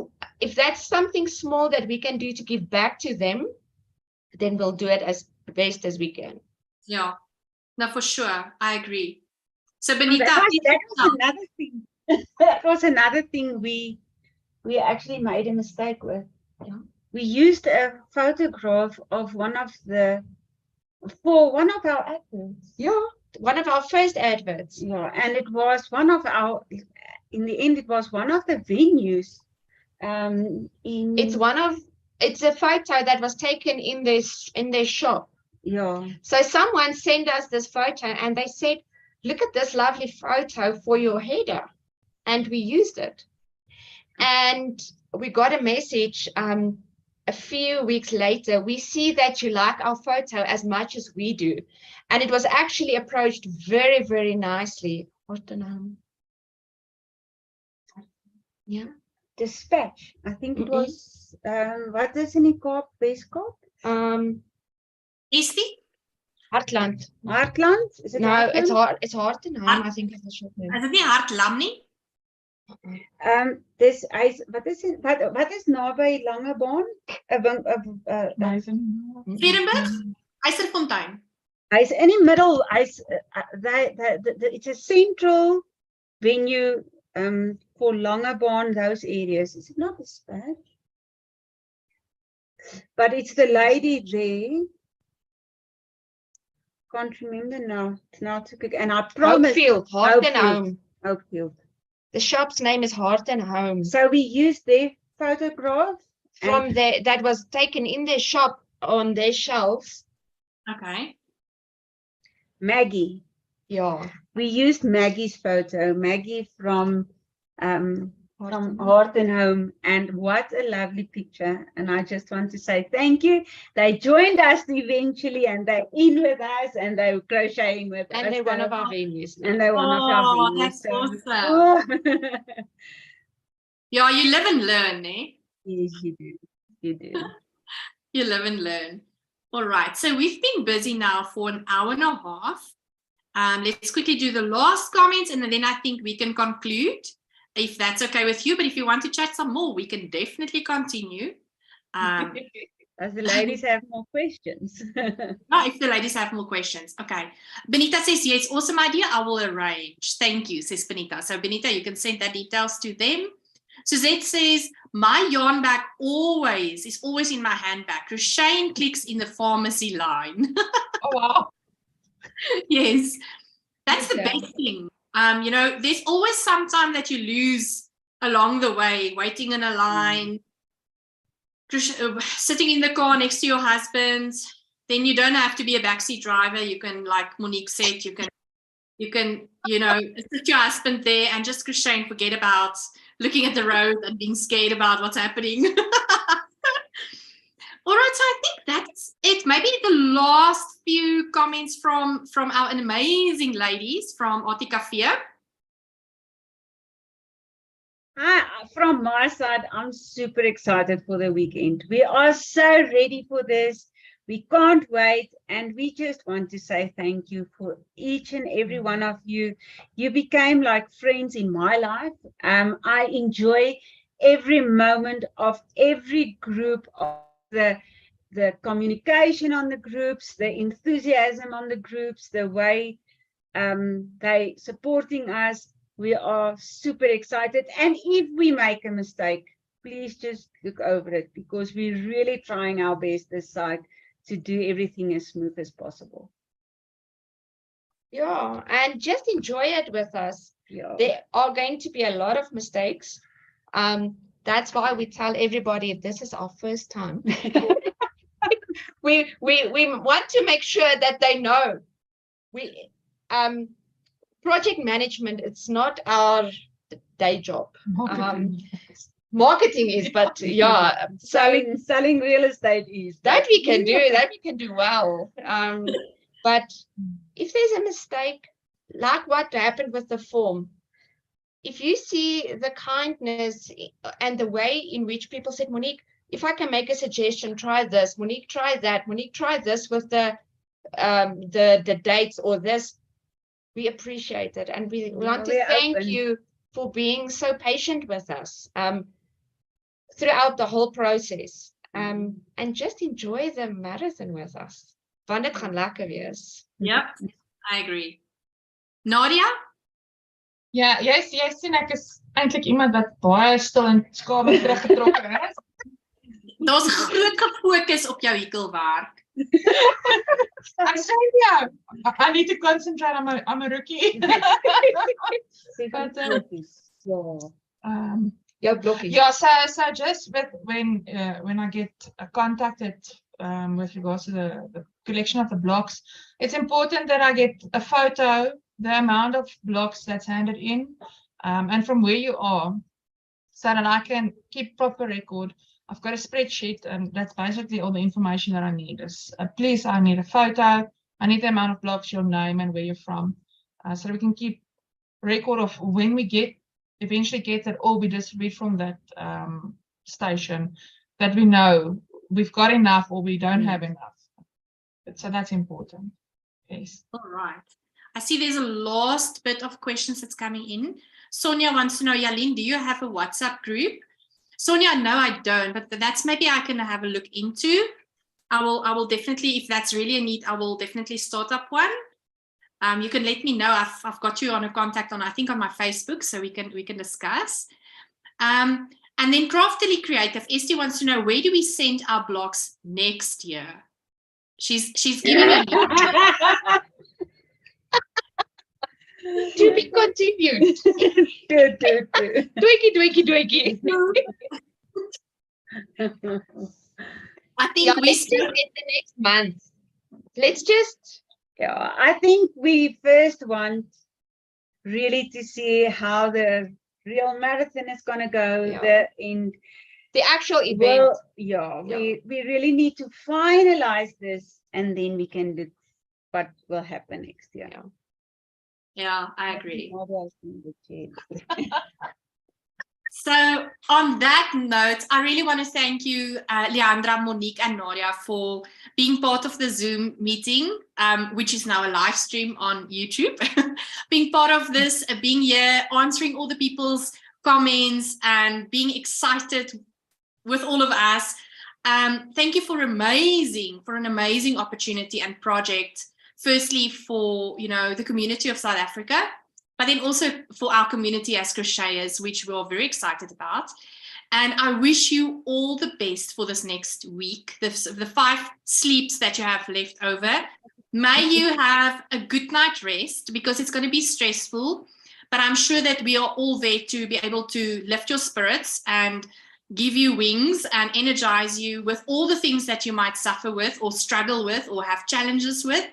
that's something small that we can do to give back to them, then we'll do it as best as we can. Yeah, no, for sure. I agree. So Benita, that was another thing. That was another thing we actually made a mistake with. Yeah. We used a photograph of one of our adverts. Yeah, one of our first adverts. Yeah, and it was in the end, it was one of the venues. It's a photo that was taken in their shop. Yeah. So someone sent us this photo and they said, look at this lovely photo for your header. And we used it. And we got a message a few weeks later. We see that you like our photo as much as we do. And it was actually approached very, very nicely. What's the name? Yeah. Dispatch. I think it was, what is in die Kaap, Verskil? Estie? Hartland. Hartland? Is it No, Hartland? it's Hartenheim, I think is the shop name. Is dit nie Hartlam nie? Dis wat is naby Langebaan? Vredenburg? Eiserfontein. Hy's in die middle. Hy's it's a central venue for Langebaan, those areas. Is it not Dispatch? But it's the lady there. Can't remember now. It's not too quick. And I promise. Hopefield, Hartenheim. Hopefield. The shop's name is Hartenheim. So we used their photograph From there, that was taken in their shop on their shelves. Okay. Maggie. Yeah. We used Maggie's photo, Maggie from Hartenheim, and what a lovely picture. And I just want to say thank you. They joined us eventually, and they're in with us, and they're crocheting with us. And they're one of our venues. And they're one of our venues. That's So- awesome. Oh. Yeah, you live and learn, eh? Yes, you do. You do. You live and learn. All right, so we've been busy now for an hour and a half. Let's quickly do the last comments, and then I think we can conclude, if that's okay with you. But if you want to chat some more, we can definitely continue. As the ladies have more questions. If the ladies have more questions. Okay. Benita says, yes, awesome idea. I will arrange. Thank you, says Benita. So Benita, you can send that details to them. Suzette says, my yarn bag is always in my handbag. Crocheting clicks in the pharmacy line. Oh, wow. Yes, that's the Okay. best thing. You know, there's always some time that you lose along the way, waiting in a line, sitting in the car next to your husband. Then you don't have to be a backseat driver. You can, like Monique said, you can, you know, sit your husband there and just crochet and forget about looking at the road and being scared about what's happening. All right, so I think that's it. Maybe the last few comments from our amazing ladies from ATKV. From my side, I'm super excited for the weekend. We are so ready for this. We can't wait, and we just want to say thank you for each and every one of you. You became like friends in my life. I enjoy every moment of every group, of the communication on the groups, the enthusiasm on the groups, the way they supporting us. We are super excited, and if we make a mistake, please just look over it, because we're really trying our best this side to do everything as smooth as possible. Yeah, and just enjoy it with us. Yeah. There are going to be a lot of mistakes. That's why we tell everybody this is our first time. We want to make sure that they know. Project management, it's not our day job. Marketing is, but yeah, selling real estate is that we can do well. But if there's a mistake, like what happened with the form, if you see the kindness and the way in which people said, Monique, if I can make a suggestion, try this. Monique, try that. Monique, try this with the dates or this. We appreciate it, and we want to thank you for being so patient with us throughout the whole process. And just enjoy the marathon with us. Want dit gaan lekker wees. Yep, I agree. Nadia? Ja, jy sien ek is eintlik iemand wat baie stil en skawe teruggetrokke is. Daar's groot gefokus op jou hekelwerk. Ek sê jou, I need to concentrate on my rookie. But, Jou blokkie. yeah, so just when I get contacted with regards to the collection of the blocks, it's important that I get a photo, the amount of blocks that's handed in, and from where you are, so that I can keep proper record. I've got a spreadsheet, and that's basically all the information that I need. Please, I need a photo, I need the amount of blocks, your name, and where you're from, so we can keep record of when we get eventually get it all, we distribute from that station, that we know we've got enough or we don't have enough. So that's important. Yes. All right. I see there's a last bit of questions that's coming in. Sonia wants to know, Yaline, do you have a WhatsApp group? Sonia, no, I don't, but that's maybe I can have a look into. I will definitely, if that's really a need, I will definitely start up one. You can let me know. I've got you on a contact on, I think, on my Facebook, so we can discuss. And then Craftily Creative, Esty wants to know, where do we send our blocks next year? She's giving me To be continued. Dwekkie. I think Yeah, we let's just get the next month. Let's just. Yeah, I think we first want really to see how the real marathon is going to go. Yeah. The actual event. Well, yeah, we really need to finalize this, and then we can look what will happen next year. Yeah, I agree. So on that note, I really want to thank you, Leandra, Monique, and Nadia, for being part of the Zoom meeting, which is now a live stream on YouTube. Being part of this, being here, answering all the people's comments, and being excited with all of us. Thank you for an amazing opportunity and project. Firstly, for the community of South Africa, but then also for our community as crocheters, which we're very excited about. And I wish you all the best for this next week, the 5 sleeps that you have left over. May you have a good night rest, because it's going to be stressful, but I'm sure that we are all there to be able to lift your spirits and give you wings and energize you with all the things that you might suffer with or struggle with or have challenges with.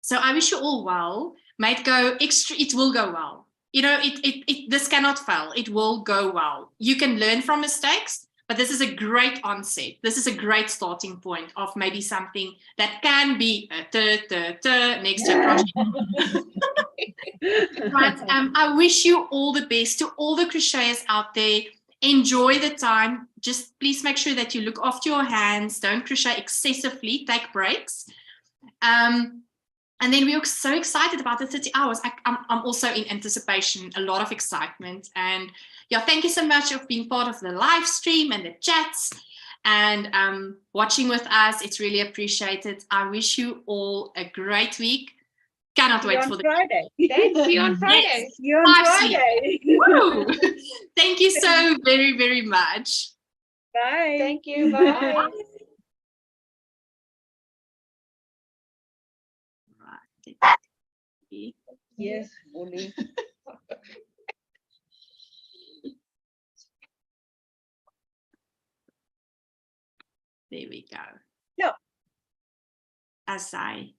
So I wish you all well. May it go extra, it will go well. This cannot fail. It will go well. You can learn from mistakes, but this is a great onset. This is a great starting point of maybe something that can be next year project. But I wish you all the best to all the crocheters out there. Enjoy the time. Just please make sure that you look after your hands. Don't crochet excessively. Take breaks. And then we are so excited about the 30 hours. I'm also in anticipation, a lot of excitement. And yeah, thank you so much for being part of the live stream and the chats and watching with us. It's really appreciated. I wish you all a great week. Cannot wait for the Friday. See you on Friday. Yes. See you on Friday. Woo! Thank you so very, very much. Bye. Thank you. Bye. Yes, Molly. There we go. Ja. As hy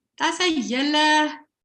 julle